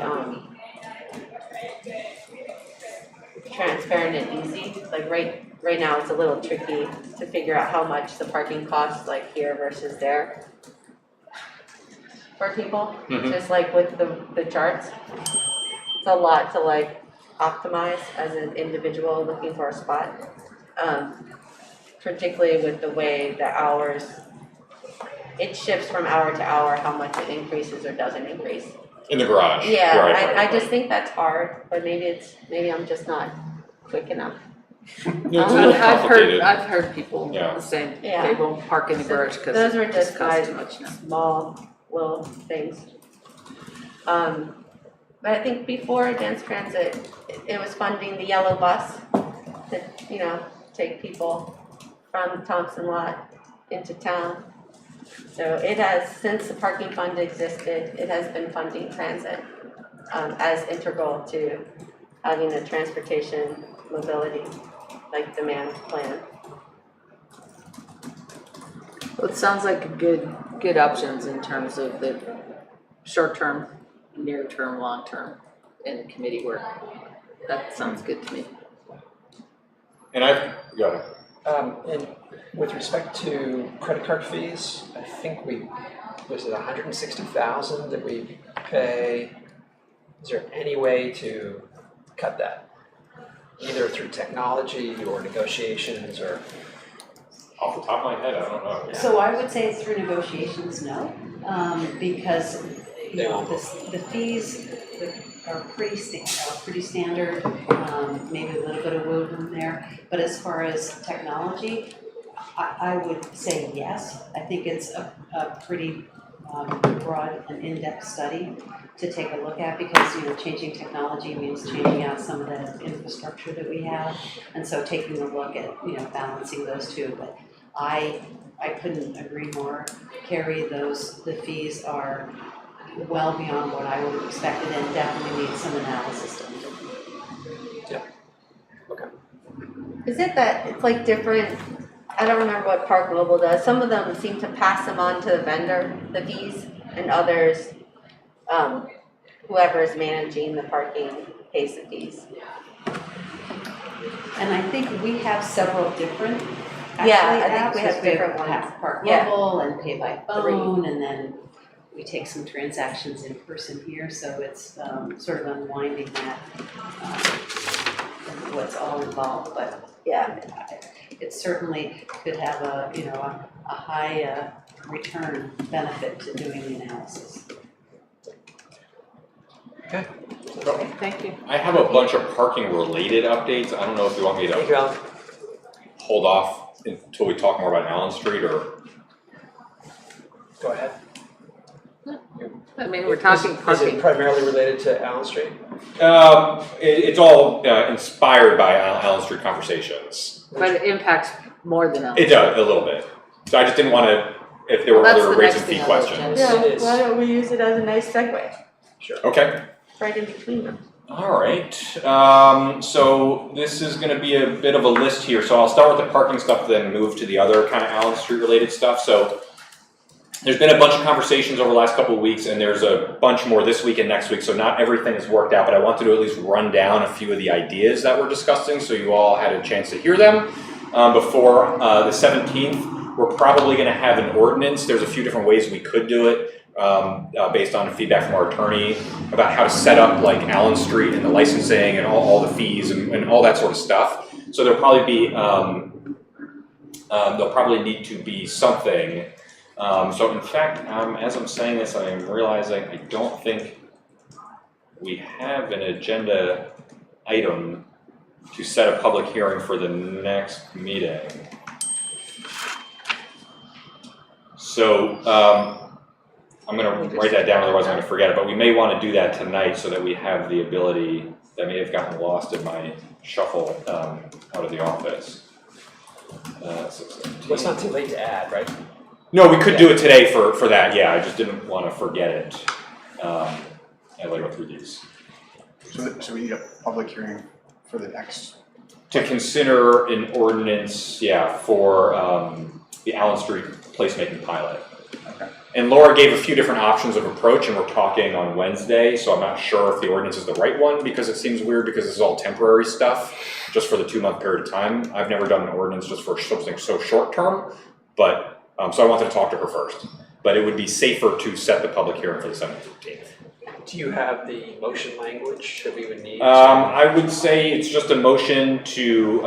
transparent and easy. Like right now, it's a little tricky to figure out how much the parking costs like here versus there for people. Just like with the charts, it's a lot to like optimize as an individual looking for a spot. Particularly with the way the hours, it shifts from hour to hour how much it increases or doesn't increase. In the garage. Yeah, Right, I just think that's hard, but maybe I'm just not quick enough. It's a little complicated. I've heard people Yeah. saying Yeah. they won't park in the garage because Those were it just costs my too much now. small little things. But I think before advanced transit, it was funding the yellow bus to, take people from Thompson Lot into town. So it has, since the parking fund existed, it has been funding transit as integral to having a transportation mobility like demand plan. Well, it sounds like good options in terms of the short-term, near-term, long-term, and committee work. That sounds good to me. And go ahead. And with respect to credit card fees, I think was it 160,000 that we pay? Is there any way to cut that? Either through technology or negotiations or? Off the top of my head, I don't know. So I would say through negotiations, no, because the fees are pretty standard, maybe a little bit of wiggle room there. But as far as technology, I would say yes. I think it's a pretty broad and in-depth study to take a look at because changing technology means changing out some of the infrastructure that we have, and so taking a look at balancing those two. But I couldn't agree more. Carrie, the fees are well beyond what I would have expected and definitely need some analysis done. Is it that it's like different, I don't remember what Park Mobile does, some of them seem to pass them on to the vendor, the fees, and others, whoever is managing the parking pays the fees. And I think we have several different Yeah, actually I think apps, we have 'cause different ones. Park Yeah. Mobile and Pay by Phone, and then we take some transactions in person here, so it's sort of unwinding that, and what's all involved, but Yeah, it certainly could have a high return benefit to doing the analysis. Okay, thank you. I have a bunch of parking related updates. I don't know if you want me Thank you, to Alan. hold off until we talk more about Allen Street or. Go ahead. I mean, we're talking Is it parking. primarily related to Allen Street? It's all inspired by Allen Street conversations. But it impacts more than else. It does, a little bit. So I just didn't want to, if there were Well, that's other the rates next and fee thing on the questions. agenda. It is. why don't we use it as a nice segue, Okay. right in between them? All right. So this is going to be a bit of a list here. So I'll start with the parking stuff, then move to the other kind of Allen Street related stuff. So there's been a bunch of conversations over the last couple of weeks, and there's a bunch more this week and next week. So not everything is worked out, but I wanted to at least run down a few of the ideas that we're discussing, so you all had a chance to hear them before the 17th. We're probably going to have an ordinance. There's a few different ways we could do it. Based on feedback from our attorney about how to set up like Allen Street and the licensing and all the fees and all that sort of stuff. So there'll probably be need to be something. So in fact, as I'm saying this, I am realizing I don't think we have an agenda item to set a public hearing for the next meeting. So I'm going to write that down, otherwise I'm going to forget it, but we may want to do that tonight so that we have the ability, that may have gotten lost in my shuffle out of the office. Well, it's not too late to add, right? No, we could do it today for that, yeah, I just didn't want to forget it as I go through these. So we need a public hearing for the next. To consider an ordinance, yeah, for the Allen Street placemaking pilot. Okay. And Laura gave a few different options of approach, and we're talking on Wednesday, so I'm not sure if the ordinance is the right one, because it seems weird because this is all temporary stuff, just for the 2-month period of time. I've never done an ordinance just for something so short term, but, so I wanted to talk to her first. But it would be safer to set the public hearing for the 17th. Do you have the motion language that we would need? Um, I would say it's just a motion to,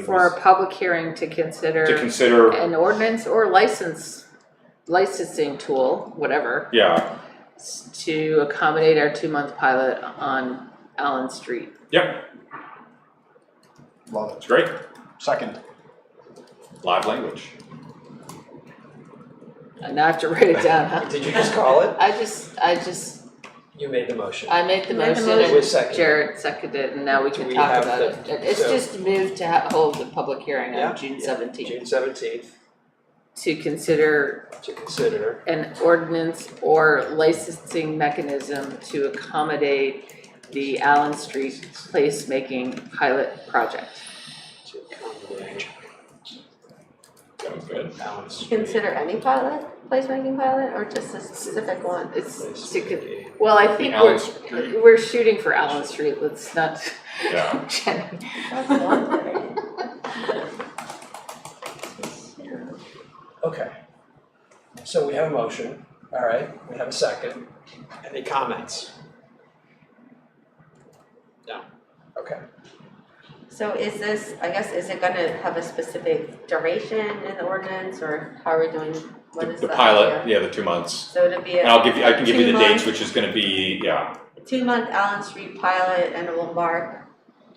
For a public hearing to consider an ordinance or licensing tool, whatever, yeah, to accommodate our 2-month pilot on Allen Street. yep, Love it's great, Second. live language. And now I have to write it down, huh? Did you just call it? I just, You made the motion. I made the Made the motion motion. It was and seconded. Jared seconded, and now we Do can we talk have about the- it. It's so- just moved to hold the public hearing Yeah, on June yeah. 17th June 17th to consider to consider. an ordinance or licensing mechanism to accommodate the Allen Street placemaking pilot project. To accommodate Sounds good. Allen Street. Consider any pilot, placemaking pilot, or just a specific one? It's to well, I think Allen Street. we're shooting for Allen Street. Let's not. Yeah. Jenny. That's one. Okay. So we have a motion, all right, we have a second. Any comments? No, okay. So is this, I guess, is it gonna have a specific duration in the ordinance, or how are we doing, what is The the pilot, idea? yeah, the 2 months. So it'll be And a I can give you the 2-month dates, which is gonna be, yeah, 2-month Allen Street pilot, and it will embark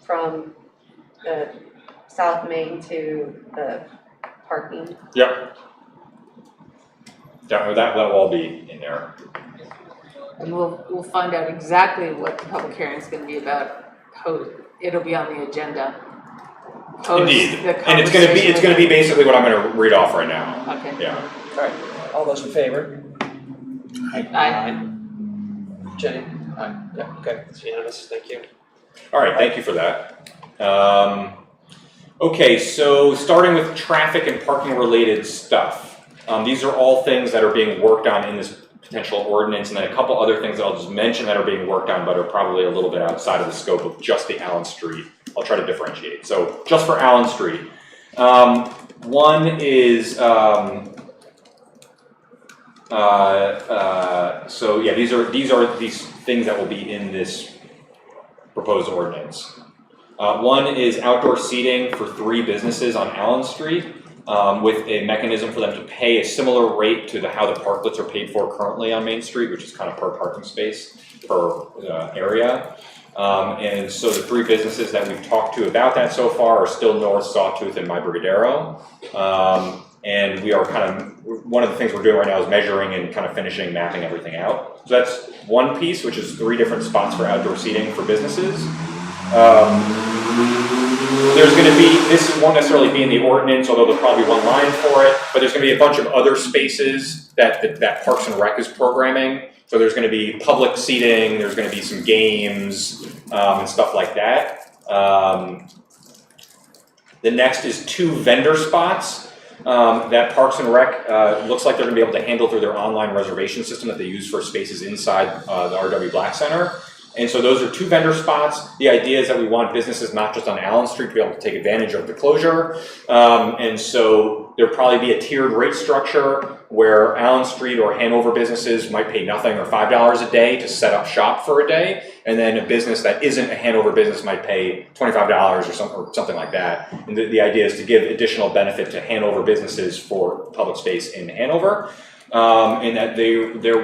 from the South Main to the parking. yep. That will all be in there. And we'll find out exactly what the public hearing is going to be about. It'll be on the agenda Indeed, the and it's gonna be basically what I'm gonna read off right now. Okay. Yeah. All right, all those in favor? Aye. Jenny? Aye. Yeah, okay, it's unanimous, thank you. All right, thank you for that. Okay, so starting with traffic and parking related stuff. These are all things that are being worked on in this potential ordinance, and then a couple other things that I'll just mention that are being worked on but are probably a little bit outside of the scope of just the Allen Street. I'll try to differentiate. So just for Allen Street, one is, so yeah, these are these things that will be in this proposed ordinance. One is outdoor seating for 3 businesses on Allen Street, with a mechanism for them to pay a similar rate to how the parklets are paid for currently on Main Street, which is kind of per parking space per area. And so the 3 businesses that we've talked to about that so far are still North, Sawtooth, and My Brigadero. And we are kind of, one of the things we're doing right now is measuring and kind of finishing mapping everything out. So that's one piece, which is 3 different spots for outdoor seating for businesses. There's going to be, this won't necessarily be in the ordinance, although there'll probably be one line for it, but there's going to be a bunch of other spaces that Parks and Rec is programming. So there's going to be public seating, there's going to be some games and stuff like that. The next is 2 vendor spots that Parks and Rec looks like they're going to be able to handle through their online reservation system that they use for spaces inside the RW Black Center. And so those are 2 vendor spots. The idea is that we want businesses not just on Allen Street to be able to take advantage of the closure. And so there'll probably be a tiered rate structure where Allen Street or Hanover businesses might pay nothing or $5 a day to set up shop for a day. And then a business that isn't a Hanover business might pay $25 or something like that. And the idea is to give additional benefit to Hanover businesses for public space in Hanover. And that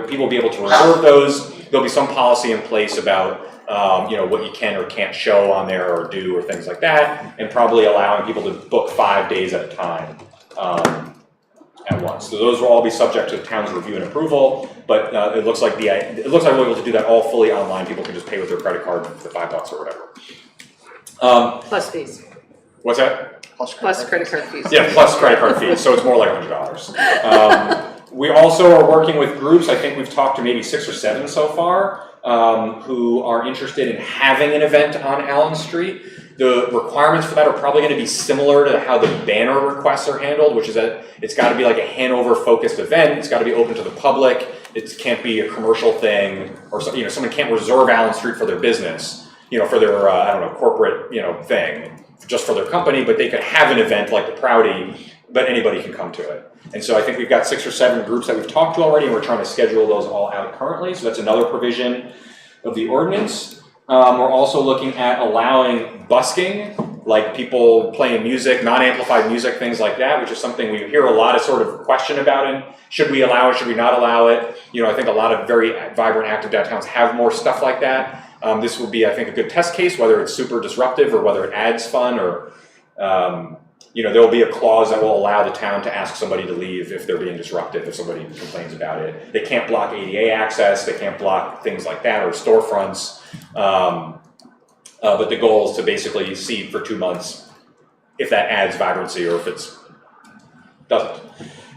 people will be able to reserve those. There'll be some policy in place about what you can or can't show on there or do or things like that, and probably allowing people to book 5 days at a time at once. So those will all be subject to the town's review and approval. But it looks like we're able to do that all fully online. People can just pay with their credit card for $5 or whatever. Plus fees, What's that? plus credit card fees. Yeah, plus credit card fees. So it's more like $100. We also are working with groups, I think we've talked to maybe 6 or 7 so far, who are interested in having an event on Allen Street. The requirements for that are probably going to be similar to how the banner requests are handled, which is that it's got to be like a Hanover-focused event. It's got to be open to the public. It can't be a commercial thing, or someone can't reserve Allen Street for their business, for their corporate thing, just for their company. But they could have an event like the Proudy, but anybody can come to it. And so I think we've got 6 or 7 groups that we've talked to already, and we're trying to schedule those all out currently. So that's another provision of the ordinance. We're also looking at allowing busking, like people playing music, non-amplified music, things like that, which is something we hear a lot of sort of question about. And should we allow it? Should we not allow it? I think a lot of very vibrant, active downtowns have more stuff like that. This will be, I think, a good test case, whether it's super disruptive or whether it adds fun or there will be a clause that will allow the town to ask somebody to leave if they're being disruptive, if somebody complains about it. They can't block ADA access, they can't block things like that, or storefronts. But the goal is to basically see for 2 months if that adds vibrancy or if it doesn't.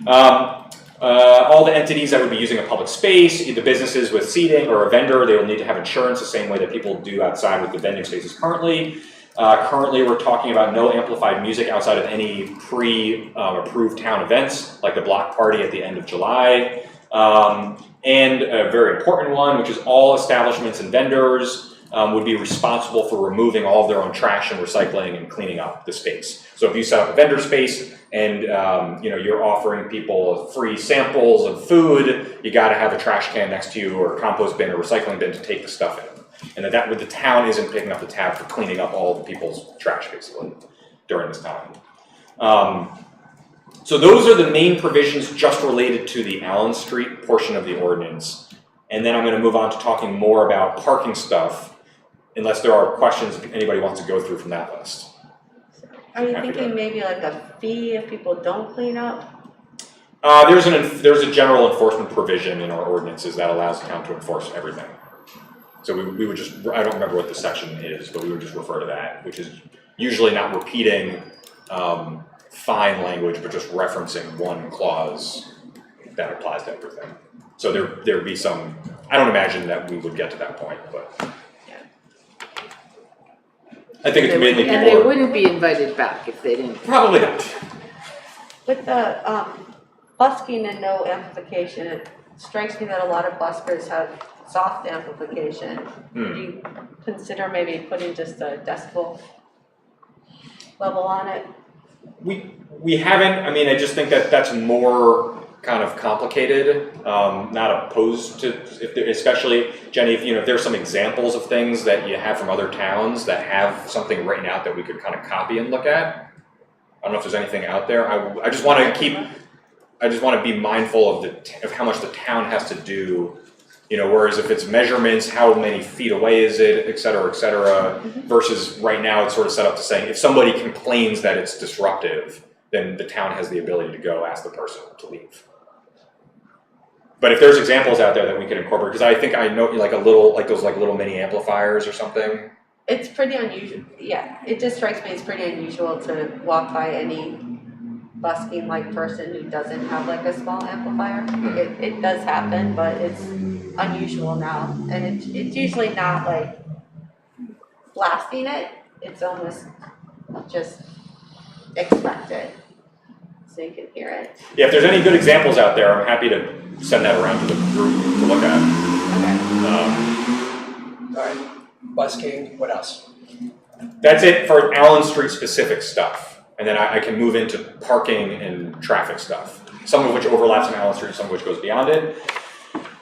All the entities that would be using a public space, the businesses with seating or a vendor, they will need to have insurance the same way that people do outside with the vending spaces currently. Currently, we're talking about no amplified music outside of any pre-approved town events, like the block party at the end of July. And a very important one, which is all establishments and vendors would be responsible for removing all of their own trash and recycling and cleaning up the space. So if you set up a vendor space and you're offering people free samples of food, you got to have a trash can next to you or a compost bin or recycling bin to take the stuff in. And that the town isn't picking up the tab for cleaning up all the people's trash, basically, during this time. So those are the main provisions just related to the Allen Street portion of the ordinance. And then I'm going to move on to talking more about parking stuff, unless there are questions anybody wants to go through from that list. Are you thinking maybe like a fee if people don't clean up? There's a general enforcement provision in our ordinances that allows the town to enforce everything. So we would just, I don't remember what the section is, but we would just refer to that, which is usually not repeating fine language, but just referencing one clause that applies to everything. So there would be some, I don't imagine that we would get to that point, but I think it's mainly people And they are- wouldn't be invited back if they didn't. Probably not. With the busking and no amplification, it strikes me that a lot of buskers have soft amplification. Do you consider maybe putting just a decibel level on it? We haven't, I mean, I just think that that's more kind of complicated, not opposed to, if there, especially, Jenny, if, you know, if there's some examples of things that you have from other towns that have something written out that we could kind of copy and look at. I don't know if there's anything out there. I just want to be mindful of how much the town has to do, you know, whereas if it's measurements, how many feet away is it, et cetera, versus right now it's sort of set up to saying if somebody complains that it's disruptive, then the town has the ability to go ask the person to leave. But if there's examples out there that we can incorporate, because I think I know like those little mini amplifiers or something. It's pretty unusual, yeah, it just strikes me as pretty unusual to walk by any busking like person who doesn't have like a small amplifier. It does happen, but it's unusual now, and it's usually not like blasting it, it's almost just expected, so you can hear it. Yeah, if there's any good examples out there, I'm happy to send that around to the group to look at. All right, busking, what else? That's it for Allen Street specific stuff. And then I can move into parking and traffic stuff. Some of which overlaps in Allen Street, some of which goes beyond it.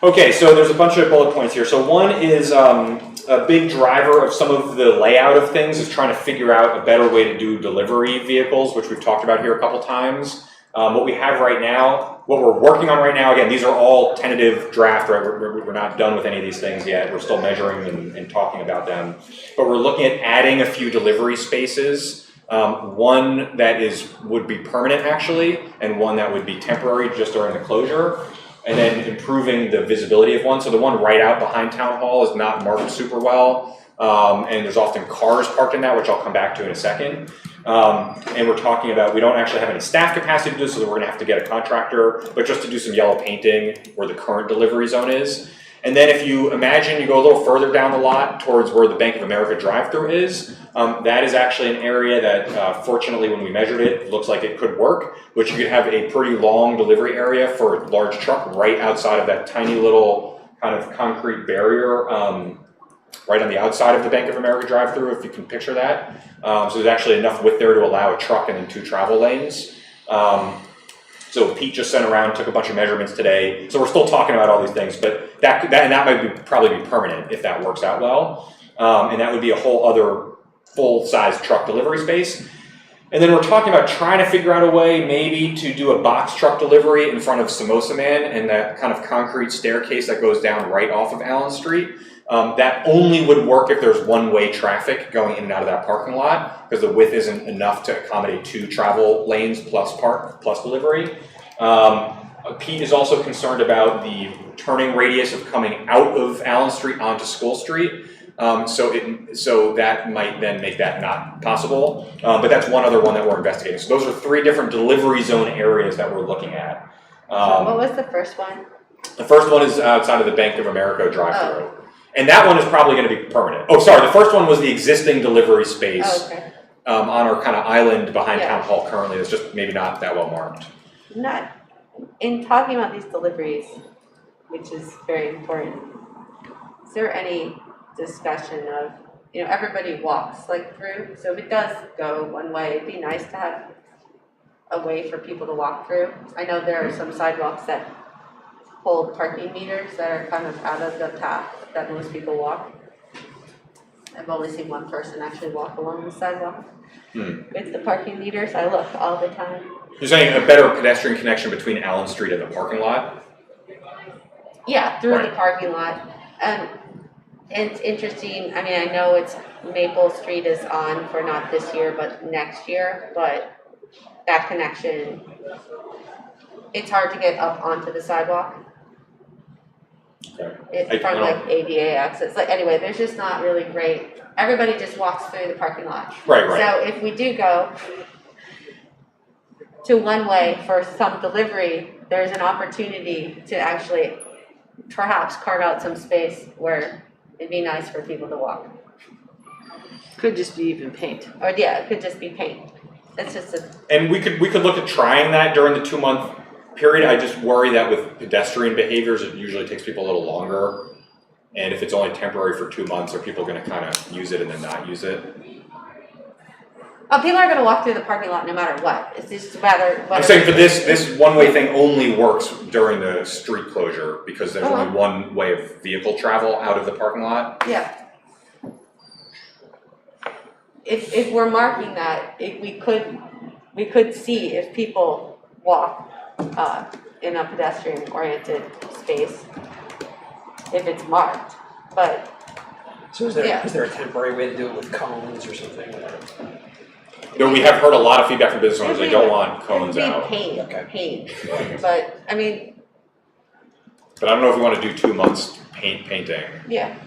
Okay, so there's a bunch of bullet points here. So one is a big driver of some of the layout of things is trying to figure out a better way to do delivery vehicles, which we've talked about here a couple times. What we have right now, what we're working on right now, again, these are all tentative draft, right? We're not done with any of these things yet. We're still measuring and talking about them. But we're looking at adding a few delivery spaces. One that would be permanent actually, and one that would be temporary just during the closure. And then improving the visibility of one. So the one right out behind Town Hall is not marked super well. And there's often cars parked in that, which I'll come back to in a second. And we're talking about, we don't actually have any staff capacity to do this, so we're gonna have to get a contractor, but just to do some yellow painting where the current delivery zone is. And then if you imagine you go a little further down the lot towards where the Bank of America drive-through is, that is actually an area that fortunately when we measured it, looks like it could work, which you could have a pretty long delivery area for a large truck right outside of that tiny little kind of concrete barrier right on the outside of the Bank of America drive-through, if you can picture that. So there's actually enough width there to allow a truck and then 2 travel lanes. So Pete just sent around, took a bunch of measurements today. So we're still talking about all these things, but that might probably be permanent if that works out well. And that would be a whole other full-size truck delivery space. And then we're talking about trying to figure out a way maybe to do a box truck delivery in front of Samosa Man and that kind of concrete staircase that goes down right off of Allen Street. That only would work if there's one-way traffic going in and out of that parking lot, because the width isn't enough to accommodate 2 travel lanes plus delivery. Pete is also concerned about the turning radius of coming out of Allen Street onto School Street. So that might then make that not possible. But that's one other one that we're investigating. So those are 3 different delivery zone areas that we're looking at. So what was the first one? The first one is outside of the Bank of America drive-through. And that one is probably going to be permanent. Oh, sorry, the first one was the existing delivery space on our kind of island behind Town Hall currently. It's just maybe not that well marked. Not in talking about these deliveries, which is very important. Is there any discussion of, you know, everybody walks like through, so if it does go one way, it'd be nice to have a way for people to walk through. I know there are some sidewalks that hold parking meters that are kind of out of the path that most people walk. I've only seen one person actually walk along the sidewalk with the parking meters. I look all the time. You're saying a better pedestrian connection between Allen Street and the parking lot? Yeah, through the parking lot. And it's interesting, I mean, I know it's Maple Street is on for not this year, but next year, but that connection, it's hard to get up onto the sidewalk. Okay. It's from like ADA access. Like anyway, there's just not really great. Everybody just walks through the parking lot. Right. So if we do go, to one way for some delivery, there's an opportunity to actually perhaps carve out some space where it'd be nice for people to walk. Could just be even paint. Or yeah, it could just be paint. It's just a, And we could look at trying that during the 2-month period. I just worry that with pedestrian behaviors, it usually takes people a little longer. And if it's only temporary for 2 months, are people gonna kind of use it and then not use it? people are gonna walk through the parking lot no matter what. It's just whether. I'm saying for this one-way thing only works during the street closure because there's only one way of vehicle travel out of the parking lot. Yeah. If we're marking that, we could see if people walk in a pedestrian-oriented space, if it's marked, but. So is there a temporary way to do it with cones or something? No, we have heard a lot of feedback from business owners, they don't want cones out. It'd be paint, but I mean, But I don't know if we want to do 2 months painting. yeah.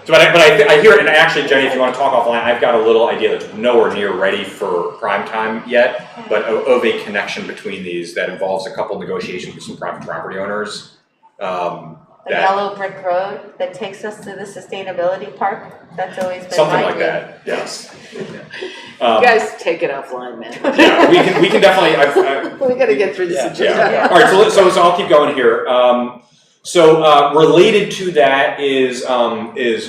So, but I hear it, and actually, Jenny, if you want to talk offline, I've got a little idea that's nowhere near ready for prime time yet, but of a connection between these that involves a couple negotiations with some private property owners. A yellow brick road that takes us to the sustainability park, that's always been Something my like dream. that, yes. You guys take it offline, man. Yeah, we can definitely. We gotta get through this agenda. Yeah. All right, so I'll keep going here. Related to that is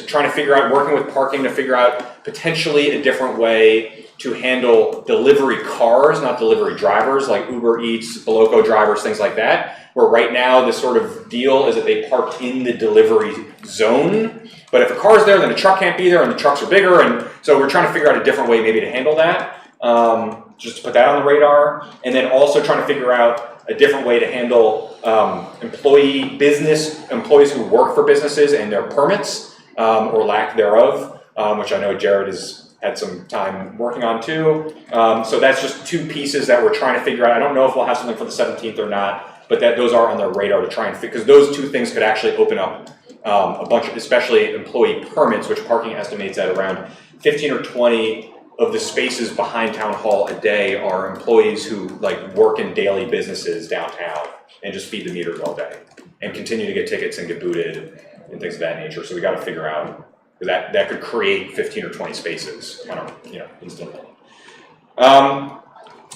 trying to figure out, working with parking to figure out potentially a different way to handle delivery cars, not delivery drivers, like Uber Eats, Boloco drivers, things like that. Where right now the sort of deal is that they park in the delivery zone, but if a car's there, then the truck can't be there, and the trucks are bigger, and so we're trying to figure out a different way maybe to handle that. Just to put that on the radar, and then also trying to figure out a different way to handle business employees who work for businesses and their permits or lack thereof, which I know Jared has had some time working on too. So that's just two pieces that we're trying to figure out. I don't know if we'll have something for the 17th or not, but those are on the radar to try and because those two things could actually open up a bunch of, especially employee permits, which parking estimates at around 15 or 20 of the spaces behind Town Hall a day are employees who like work in daily businesses downtown and just feed the meters all day and continue to get tickets and get booted and things of that nature. So we got to figure out because that could create 15 or 20 spaces kind of instantly.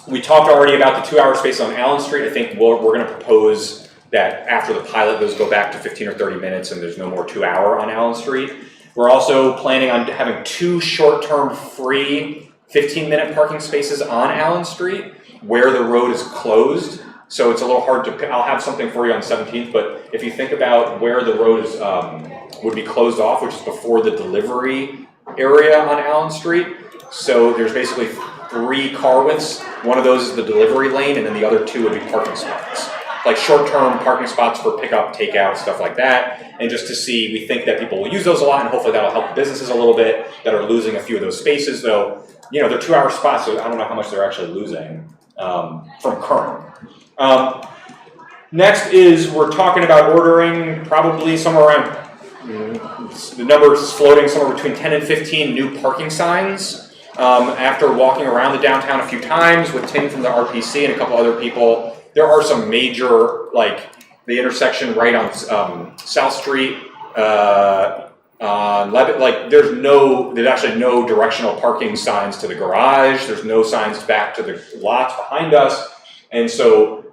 We talked already about the 2-hour space on Allen Street. I think we're going to propose that after the pilot, those go back to 15 or 30 minutes and there's no more 2-hour on Allen Street. We're also planning on having 2 short-term free 15-minute parking spaces on Allen Street where the road is closed. So it's a little hard to, I'll have something for you on the 17th, but if you think about where the road is, would be closed off, which is before the delivery area on Allen Street. So there's basically 3 car widths. One of those is the delivery lane, and then the other 2 would be parking spots. Like short-term parking spots for pickup, takeout, stuff like that. And just to see, we think that people will use those a lot, and hopefully that'll help businesses a little bit that are losing a few of those spaces, though, they're 2-hour spots, so I don't know how much they're actually losing from current. Next is we're talking about ordering probably somewhere around, the number is floating somewhere between 10 and 15 new parking signs. After walking around the downtown a few times with Tim from the RPC and a couple other people, there are some major, like the intersection right on South Street, on Levitt, like there's actually no directional parking signs to the garage. There's no signs back to the lots behind us. And so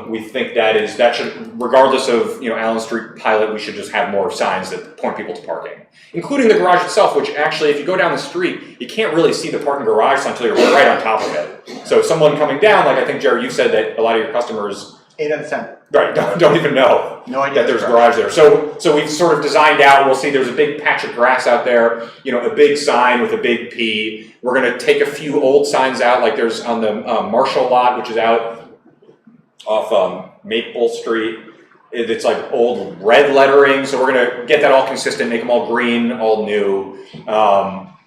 we think that should, regardless of Allen Street pilot, we should just have more signs that point people to parking, including the garage itself. Which actually, if you go down the street, you can't really see the parking garage until you're right on top of it. So someone coming down, like I think Jared, you said that a lot of your customers 8 out of 10. right don't even know No idea that there's a garage there. So we've sort of designed out. We'll see. There's a big patch of grass out there. A big sign with a big P. We're going to take a few old signs out, like there's on the Marshall lot, which is out off Maple Street. It's like old red lettering, so we're going to get that all consistent, make them all green, all new.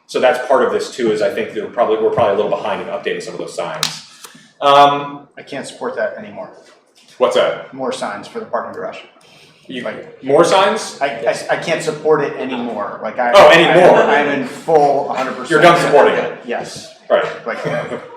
So that's part of this too. Is I think we're probably a little behind in updating some of those signs. I can't support that anymore. What's that? More signs for the parking garage. More signs? I can't support it anymore. Anymore. I'm in full 100%. You're done supporting it. Yes. Right. Like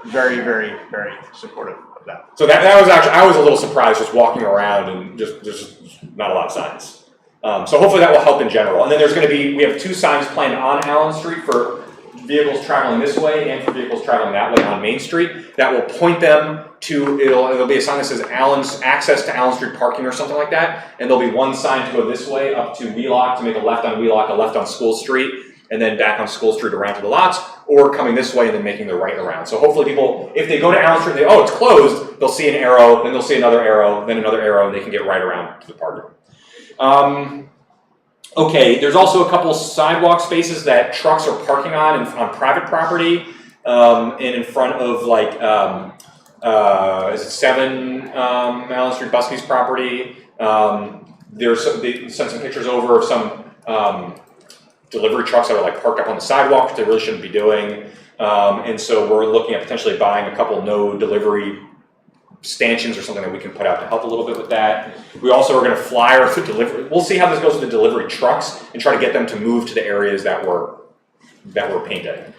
very, very, very supportive of No. So that was actually, I was a little surprised just walking around and there's not a lot of signs. So hopefully that will help in general. And then there's going to be, we have 2 signs planned on Allen Street for vehicles traveling this way and for vehicles traveling that way on Main Street that will point them to, it'll be a sign that says Allen's access to Allen Street parking or something like that. And there'll be one sign to go this way up to Wheelock to make a left on Wheelock, a left on School Street, and then back on School Street around to the lots, or coming this way and then making the right around. So hopefully people, if they go to Allen Street and they, oh, it's closed, they'll see an arrow, then they'll see another arrow, then another arrow, and they can get right around to the parking. Okay, there's also a couple sidewalk spaces that trucks are parking on private property, and in front of like, is it 7 Allen Street Buskey's property? They sent some pictures over of some delivery trucks that are like parked up on the sidewalk, which they really shouldn't be doing. And so we're looking at potentially buying a couple no delivery stanchions or something that we can put out to help a little bit with that. We also are going to flyer the delivery. We'll see how this goes with the delivery trucks and try to get them to move to the areas that were painted.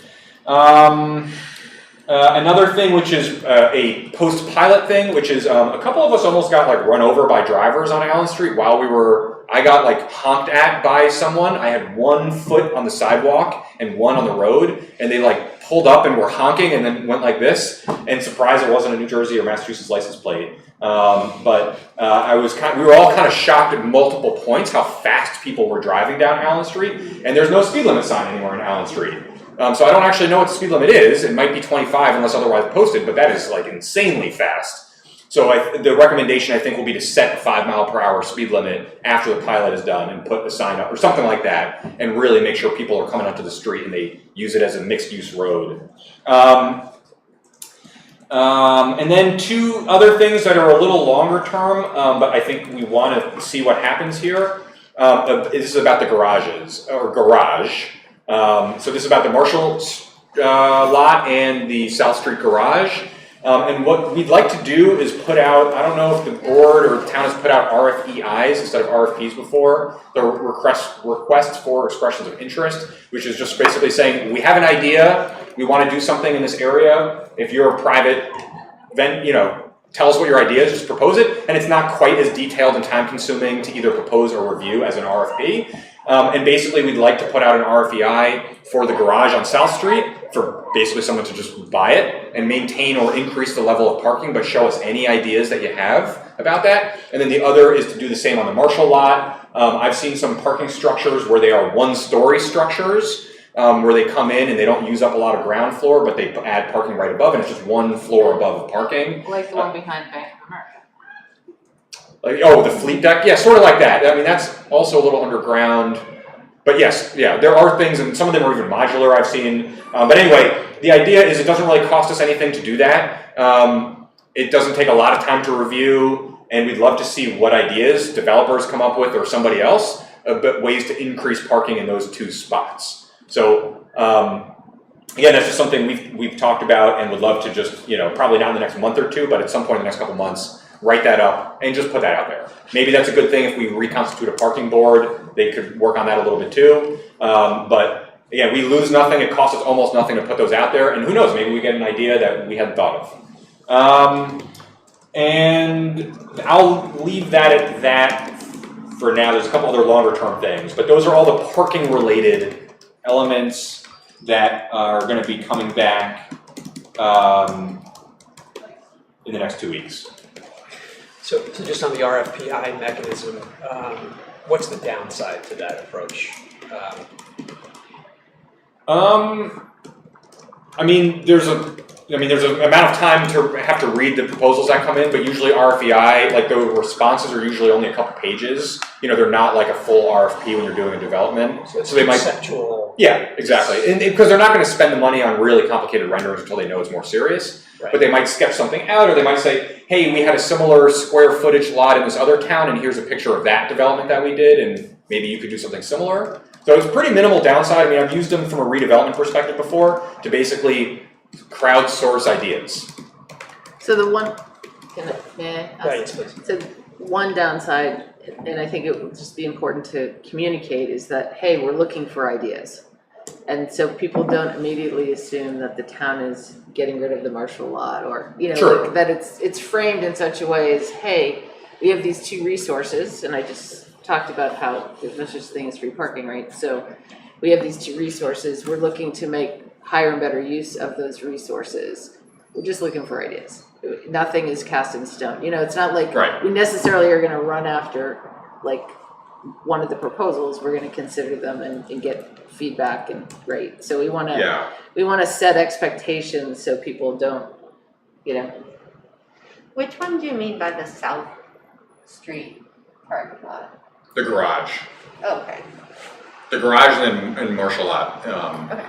Another thing, which is a post-pilot thing, which is a couple of us almost got like run over by drivers on Allen Street while I got like honked at by someone. I had 1 foot on the sidewalk and 1 on the road, and they like pulled up and were honking and then went like this. And surprised it wasn't a New Jersey or Massachusetts license plate. We were all kind of shocked at multiple points how fast people were driving down Allen Street. And there's no speed limit sign anymore in Allen Street. So I don't actually know what the speed limit is. It might be 25 unless otherwise posted, but that is like insanely fast. So the recommendation I think will be to set a 5-mile-per-hour speed limit after the pilot is done and put a sign up or something like that, and really make sure people are coming onto the street and they use it as a mixed-use road. And then 2 other things that are a little longer term, but I think we want to see what happens here. This is about the garages or garage. So this is about the Marshall lot and the South Street garage. And what we'd like to do is put out, I don't know if the board or the town has put out RFEIs instead of RFPs before, the requests for expressions of interest, which is just basically saying, we have an idea, we want to do something in this area. If you're a private event, tell us what your idea is, just propose it. And it's not quite as detailed and time consuming to either propose or review as an RFP. And basically we'd like to put out an RFEI for the garage on South Street for basically someone to just buy it and maintain or increase the level of parking, but show us any ideas that you have about that. And then the other is to do the same on the Marshall lot. I've seen some parking structures where they are 1-story structures, where they come in and they don't use up a lot of ground floor, but they add parking right above, and it's just 1 floor above parking. Like the one behind Bank of America. Like, oh, the fleet deck? Yeah, sort of like that. I mean, that's also a little underground. But yes, yeah, there are things, and some of them are even modular I've seen. But anyway, the idea is it doesn't really cost us anything to do that. It doesn't take a lot of time to review, and we'd love to see what ideas developers come up with or somebody else, but ways to increase parking in those 2 spots. So, again, that's just something we've talked about and would love to just, probably not in the next month or 2, but at some point in the next couple months, write that up and just put that out there. Maybe that's a good thing if we reconstitute a parking board. They could work on that a little bit too. But again, we lose nothing. It costs us almost nothing to put those out there. And who knows, maybe we get an idea that we hadn't thought of. And I'll leave that at that for now. There's a couple other longer term things, but those are all the parking related elements that are going to be coming back in the next 2 weeks. So just on the RFPI mechanism, what's the downside to that approach? There's an amount of time to have to read the proposals that come in, but usually RFEI, like the responses are usually only a couple pages. They're not like a full RFP when you're doing a development. So they might conceptual. Yeah, exactly. And because they're not going to spend the money on really complicated renderings until they know it's more serious. Right. But they might sketch something out, or they might say, hey, we had a similar square footage lot in this other town, and here's a picture of that development that we did, and maybe you could do something similar. So it's pretty minimal downside. I've used them from a redevelopment perspective before to basically crowdsource ideas. So the one, may I ask? Right, please. So one downside, and I think it would just be important to communicate, is that, hey, we're looking for ideas. And so people don't immediately assume that the town is getting rid of the martial lot, or, you know, Sure. that it's framed in such a way as, hey, we have these two resources, and I just talked about how there's no such thing as free parking, right? So we have these two resources, we're looking to make higher and better use of those resources. We're just looking for ideas. Nothing is cast in stone. You know, it's not like Right. we necessarily are gonna run after like one of the proposals. We're gonna consider them and get feedback and great. So we wanna set expectations so people don't, you know. Which one do you mean by the South Street parking lot? The garage. Okay. The garage and martial lot.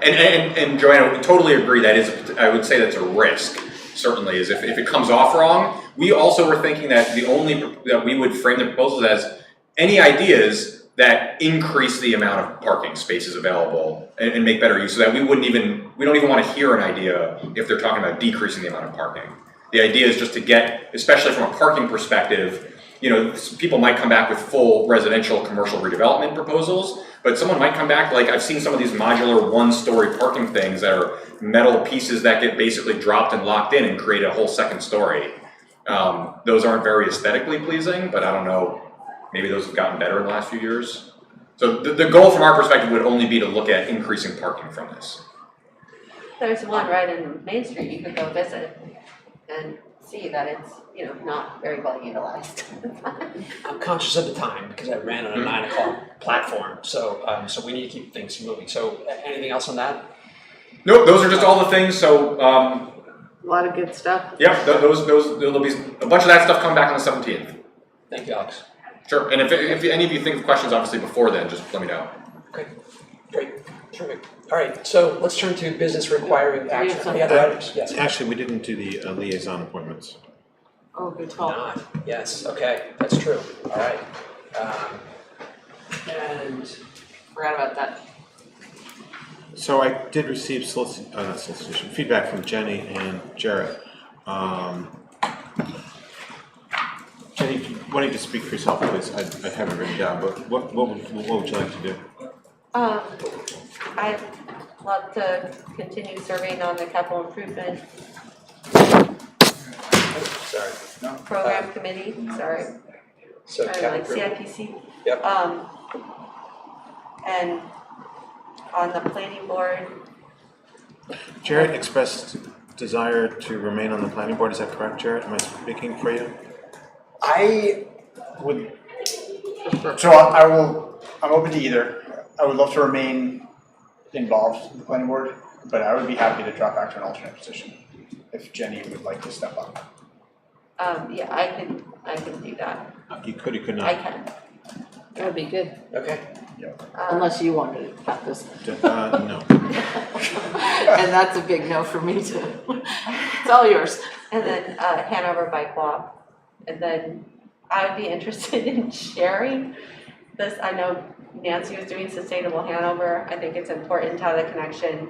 And Joanna, we totally agree that is, I would say that's a risk, certainly, is if it comes off wrong. We also were thinking that that we would frame the proposals as any ideas that increase the amount of parking spaces available and make better use, so that we don't even want to hear an idea if they're talking about decreasing the amount of parking. The idea is just to get, especially from a parking perspective, you know, people might come back with full residential commercial redevelopment proposals, but someone might come back, like I've seen some of these modular one-story parking things that are metal pieces that get basically dropped and locked in and create a whole second story. Those aren't very aesthetically pleasing, but I don't know, maybe those have gotten better in the last few years. So the goal from our perspective would only be to look at increasing parking from this. There's one right in Main Street you could go visit and see that it's, you know, not very well utilized. I'm conscious of the time because I ran on a 9 o'clock platform, so we need to keep things moving. So anything else on that? Nope, those are just all the things, so, A lot of good stuff. yeah, there'll be, a bunch of that stuff coming back on the 17th. Thank you, Alex. Sure, and if any of you think of questions, obviously before then, just let me know. Okay, great, terrific. All right, so let's turn to business requiring action. Any other items? Yes. Actually, we didn't do the liaison appointments. Oh, good call. Not. Yes, okay, that's true. All right. And Forgot about that. So I did receive feedback from Jenny and Jarrett. Jenny, why don't you just speak for yourself, please? I haven't written down, but what would you like to do? I'd love to continue serving on the capital improvement program committee, sorry. so Like capital CIPC. Yep. And on the planning board, Jarrett expressed desire to remain on the planning board. Is that correct, Jarrett? Am I speaking for you? I would, so I'm open to either. I would love to remain involved in the planning board, but I would be happy to drop back to an alternate position if Jenny would like to step up. yeah, I can do that. You could, you could I not. can. That would be good, Okay. unless you wanted to have this. No. And that's a big no for me too. It's all yours. And then Hanover Bike Walk. And then I would be interested in sharing this. I know Nancy was doing Sustainable Hanover. I think it's important to have the connection.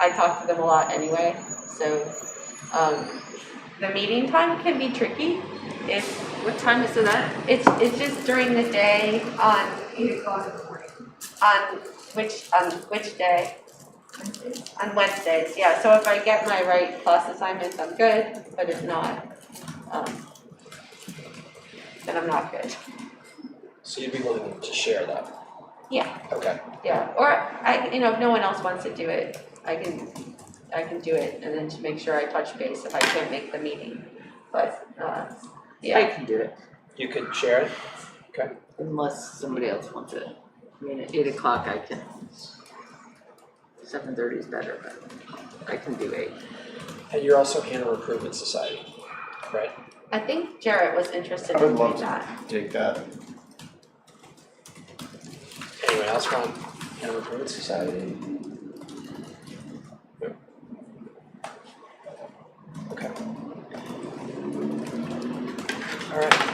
I talk to them a lot anyway, so the meeting time can be tricky. What time is it at? It's just during the day on 8 o'clock in the morning. On which day? On Wednesdays, yeah. So if I get my right class assignments, I'm good. But if not, then I'm not good. So you'd be willing to share that? Yeah, Okay. yeah. Or if no one else wants to do it, I can do it, and then to make sure I touch base if I can't make the meeting. But I yeah, can do it, You could share it? Okay. unless somebody else wants it. I mean, at 8 o'clock I can. 7:30 is better, but I can do 8. And you're also Hanover Improvement Society, right? I think Jarrett was interested I would in love doing that. to take that. Anyone else from Hanover Improvement Society? No? Okay. All right.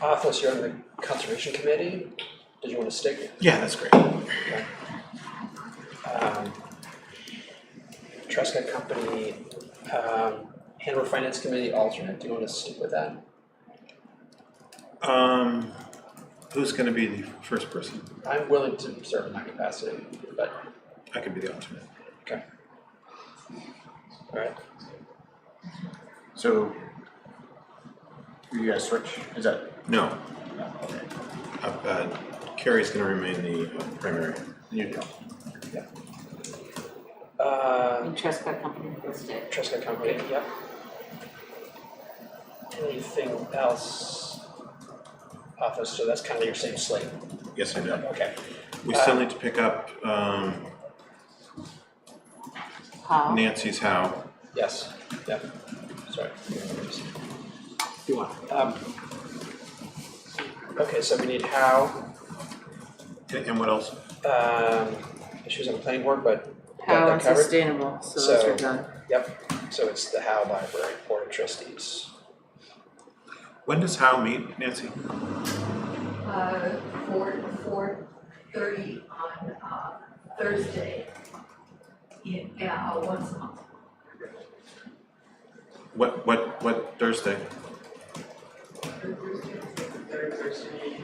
Athos, you're on the Conservation Committee. Did you want to stick? Yeah, that's great. Okay. Trescott Company, Hanover Finance Committee alternate. Do you want to stick with that? Who's gonna be the first person? I'm willing to serve in that capacity, but, I could be the alternate. okay. All right, So, you guys switch, is that? No, No, okay. Carrie's gonna remain the primary. You go. And Trescott Company will stay. Trescott Company, yep. Anything else? Office, so that's kind of your same slate. Yes, I know. Okay. We still need to pick up How? Nancy's how. Yes, yep. Sorry. You want? Okay, so we need how, And what else? issues on the planning board, but How that and covered? sustainable, so those So- are done. Yep, so it's the Howe Library Board of Trustees. When does how meet, Nancy? 4:30 on Thursday, once a month. What Thursday? Third Thursday.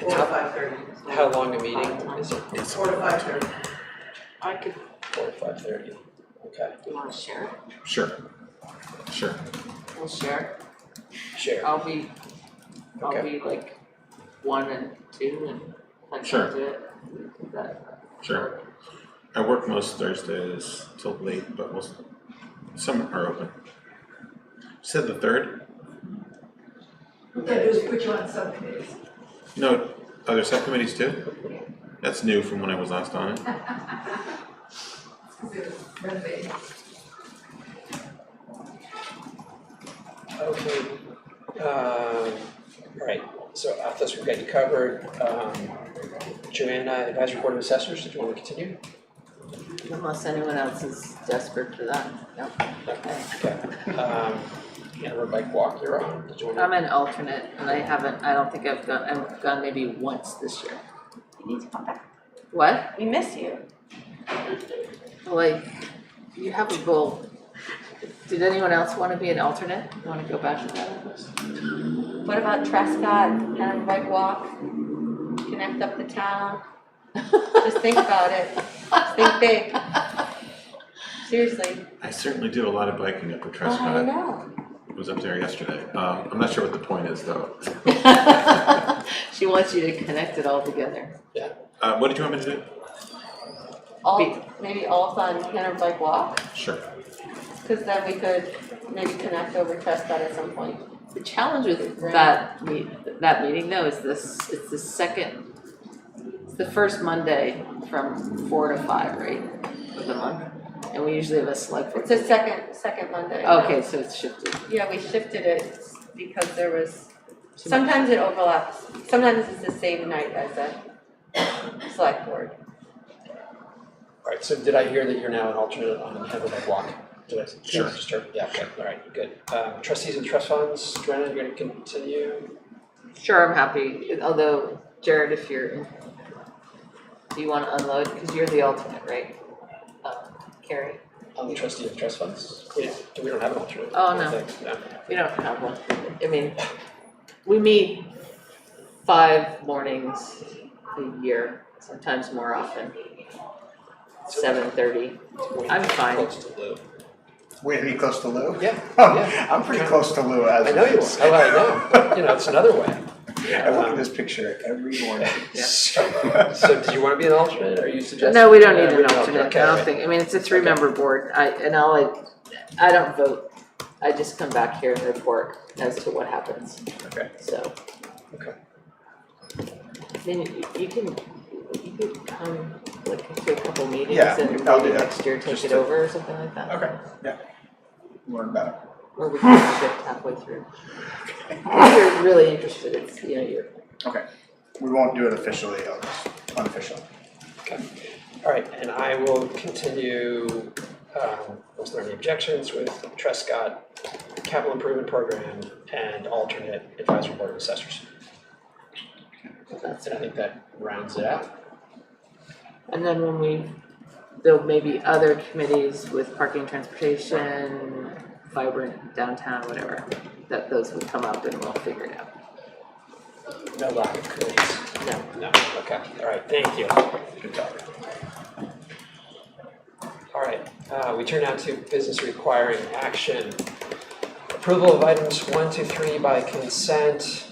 And 4 to how- 5:30. How long a meeting is it? 4 to 5:30. I could, 4 to 5:30, okay. you wanna share it? Sure. Sure. We'll share. Share, I'll be Okay. like 1 and 2 and I Sure. can do it. Is that- Sure. I work most Thursdays till late, but some are open. You said the 3rd? What they do is put you on subcommittees. No, are there subcommittees too? That's new from when I was last on it. Because they're renovating. okay. All right, so Athos, we've got you covered. Joanna, Advisory Board of Assessors, did you want to continue? Unless anyone else is desperate for that. Nope. Okay. Okay. Hanover Bike Walk, you're on, did you want to? I'm an alternate and I don't think I've gone maybe once this year. You need to come back. What? We miss you. Like, you have a goal. Did anyone else want to be an alternate? You want to go back to that? What about Trescott, Hanover Bike Walk, connect up the town? Just think about it, think big. Seriously. I certainly do a lot of biking up at I Trescott. know. I was up there yesterday. I'm not sure what the point is though. She wants you to connect it all together. What did you want me to do? Maybe alt on Hanover Bike Walk, Sure. because then we could maybe connect over Trescott at some point. The challenge with that meeting though is it's the first Monday from 4 to 5, right? Of the month. And we usually have a select board. It's a second Monday. Okay, so it's shifted. Yeah, we shifted it because there was, sometimes it overlaps, sometimes it's the same night as a select board. All right, so did I hear that you're now an alternate on the Hanover Bike Walk? Did I? Sure. Yeah, okay, all right, good. Trustees and trust funds, Joanna, you're going to continue? Sure, I'm happy, although Jared, if do you want to unload, because you're the alternate, right? Carrie? On the trustee of trust funds? We don't have an alternate. Oh, I don't no. think. No. We don't have one. I mean, we meet 5 mornings a year, sometimes more often. 7:30. I'm fine. Close to Lou. Wait, are you close to Lou? Yeah, Oh, yeah. I'm pretty close to Lou as I know you is. are. Oh, I know, but you know, it's another way. I look at this picture every morning. Yeah. So did you want to be an alternate, or are you suggesting? No, we don't need we an alternate, Okay, I don't right. think, I mean, it's a 3-member board, I don't vote. I just come back here and report as to what happens, Okay, so. okay. I mean, you could come like to a couple meetings Yeah, and I'll do maybe that. next year take Just it to- over or something like that. Okay, yeah. Learn about it. Or we can shift halfway through. If you're really interested, it's, you're. Okay. We won't do it officially, I'll just unofficially. Okay, all right, and I will continue, was there any objections with Trescott Capital Improvement Program and alternate Advisory Board of Assessors? That's And I think that rounds it out. And then there'll maybe other committees with parking, transportation, vibrant downtown, whatever, that those would come up and we'll figure it out. No lack of committees? No. No, okay, all right, thank you. Good talk. All right, we turn now to business requiring action. Approval of items 1 to 3 by consent.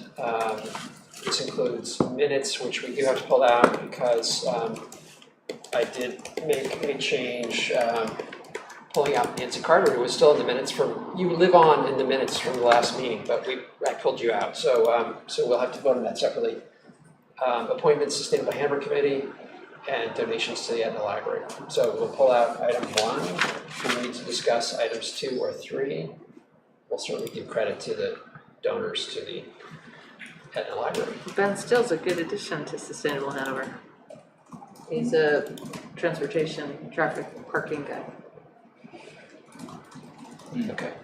This includes minutes, which we do have to pull out because I did make a change pulling out Nancy Carter, who was still in the minutes from, you live on in the minutes from the last meeting, but I pulled you out. So we'll have to vote on that separately. Appointments sustained by Hanover Committee and donations to the Etna Library. So we'll pull out item 1. If we need to discuss items 2 or 3, we'll certainly give credit to the donors to the Etna Library. Ben Still's a good addition to Sustainable Hanover. He's a transportation, traffic, parking guy. Okay.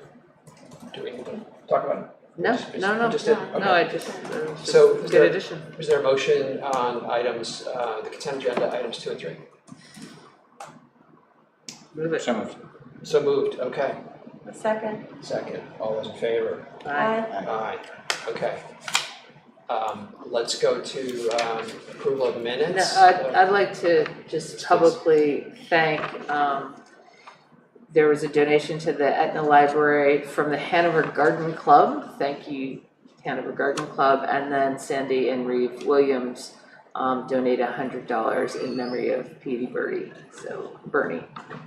Do we need to talk about it? No, Just- no, just did- no, okay. no, I just, So is good there- addition. Is there a motion on items, the consent agenda, items 2 and 3? Move it. So moved. So moved, okay. A second. Second, all those in favor? Aye. Aye, okay. Let's go to approval of No, minutes. I'd like to just publicly thank, there was a donation to the Etna Library from the Hanover Garden Club. Thank you, Hanover Garden Club. And then Sandy and Reeve Williams donated $100 in memory of Petey Bernie.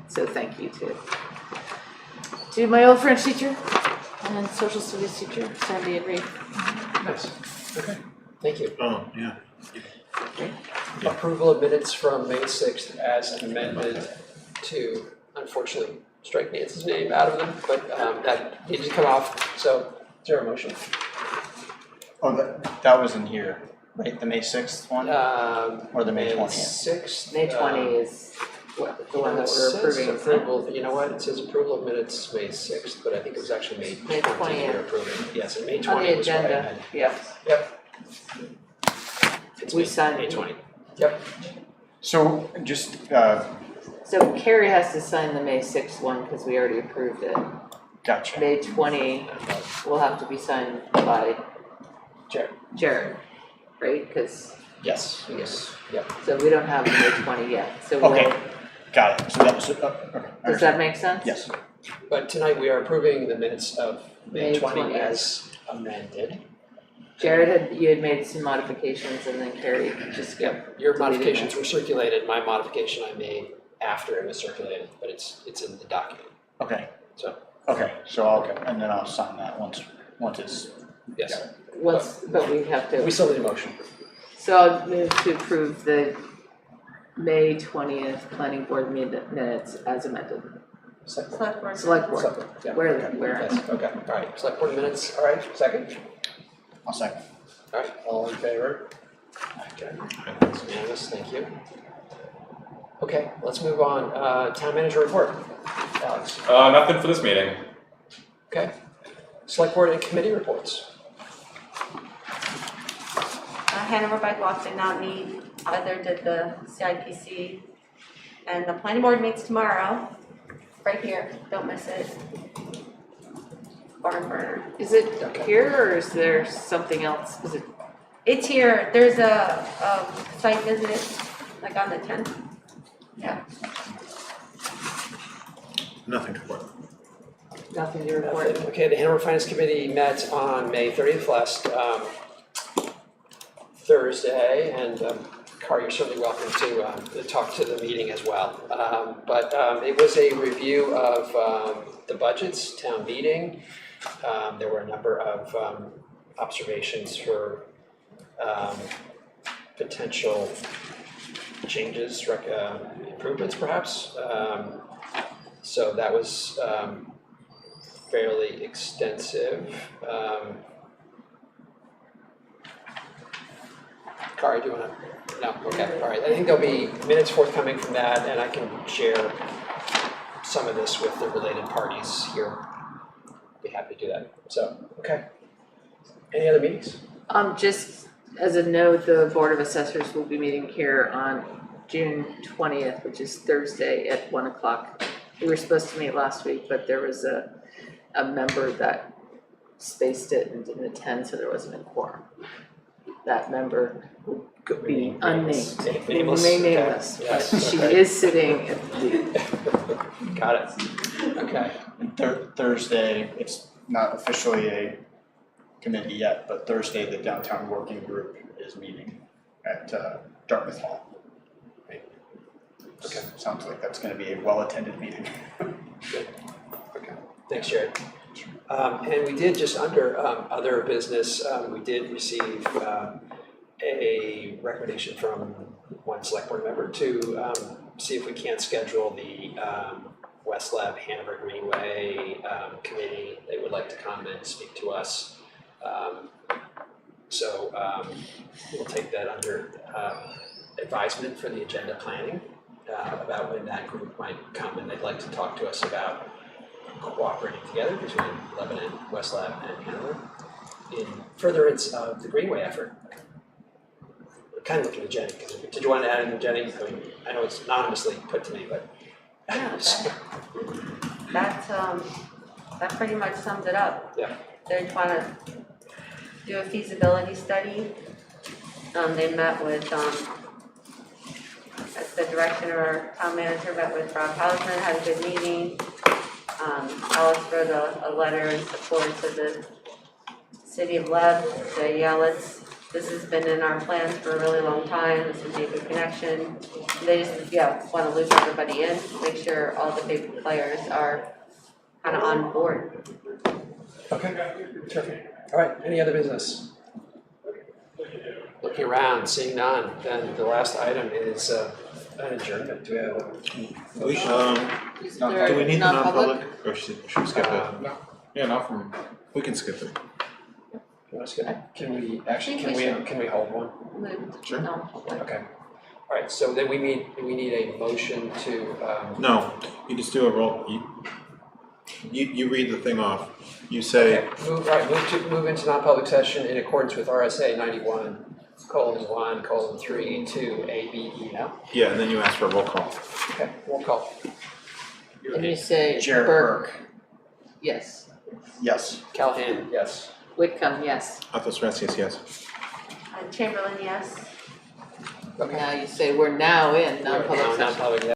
So thank you to my old French teacher and social studies teacher, Sandy and Reeve. Nice, okay, thank you. Oh, yeah. Approval of minutes from May 6th as amended to, unfortunately, strike Nancy's name out of them, but that needed to come off, so is there a motion? Oh, that was in here, right? The May 6th one? Or the May 20th? 6th. May 20 is what, the one that we're approving. isn't it? Approval, you know what, it says approval of minutes May 6th, but I think it was actually May 20th 20th. we're approving. Yes, and May On 20 the was what I agenda, meant. yes. Yep. It's We May- signed May it. 20. Yep. So just, So Carrie has to sign the May 6th one because we already approved it. gotcha. May 20 will have to be signed by Jared, right? Because, Yes, yep. so we don't have the May 20 yet, so we'll, Okay, got it. So that was, okay. does that make sense? Yes. But tonight we are approving the minutes of May May 20 20. as amended. Jared you had made some modifications and then Carrie just got. Yep, your deleted modifications were circulated, my modification I made after it was circulated, but it's in the document, Okay, so, so I'll, and then I'll sign that once it's. yes. But we have We to, still need a motion. so I'll move to approve the May 20th planning board minutes as amended. Select board. Select board, Yeah. where? Yes, okay, all right, select board minutes, all right, second? I'll second. All right, all in favor? Okay, that's unanimous, thank you. Okay, let's move on, town manager report. Alex, Nothing for this meeting. okay. Select board and committee reports. Hanover Bike Walk did not meet, either did the CIPC. And the planning board meets tomorrow, right here, don't miss it. Barn burner. Is it Okay. here or is there something else? Is it, It's here, there's a site visit, like on the 10th. Yeah. Nothing to report. nothing to report? Okay, the Hanover Finance Committee met on May 30th last Thursday, and Carl, you're certainly welcome to talk to the meeting as well. But it was a review of the budgets, town meeting. There were a number of observations for potential changes, improvements perhaps. So that was fairly extensive. Kari, do you want to? No, okay, all right. I think there'll be minutes forthcoming from that, and I can share some of this with the related parties here. Be happy to do that. So, okay. Any other meetings? Just as a note, the Board of Assessors will be meeting here on June 20th, which is Thursday at 1 o'clock. We were supposed to meet last week, but there was a member that spaced it and didn't attend, so there wasn't a quorum. that member who could be unnamed. Nameless, May okay. nameless, but Yes, she okay. is sitting at the, Got it. Okay. And Thursday, it's not officially a committee yet, but Thursday, the downtown working group is meeting at Dartmouth Hall. Okay. Sounds like that's gonna be a well-attended meeting. Good. Okay. Thanks, Jared. And we did, just under other business, we did receive a recommendation from one select board member to see if we can't schedule the West Lab Hanover Greenway committee. They would like to come and speak to us. So we'll take that under advisement for the agenda planning about when that group might come, and they'd like to talk to us about cooperating together between Lebanon, West Lab, and Hanover in furtherance of the Greenway effort. We're kind of looking at Jenny, because did you want to add anything, Jenny? I mean, I know it's anonymously put to me, but. Yeah, that pretty much sums it up. Yeah. They want to do a feasibility study. They met with, the direction of our town manager, met with Rob Hausman, had a good meeting. Alice wrote a letter in support to the city of Lev, say, yeah, this has been in our plans for a really long time, this would be a good connection. They just, want to loop everybody in, make sure all the big players are kind of on board. Okay, terrific. All right, any other business? Looking around, seeing none, then the last item is an adjournment. Do we have a We, is there do we need the non-public? non-public, or should we skip it? No. Yeah, not from, we can skip it. You want to skip it? Can we, actually, think we can we hold one? Sure. No. Okay. All right, so then we need a motion to, No, you just do a roll, you read the thing off. You say, okay, move into non-public session in accordance with RSA 91:1:3 to A, B, E now. yeah, and then you ask for a roll call. Okay, roll call. And you say Jared Burke, yes. Yes. Callahan, yes. Whitcomb, yes. Athos, yes. Chamberlain, yes. Okay. Now you say we're now in non-public Now session. non-public,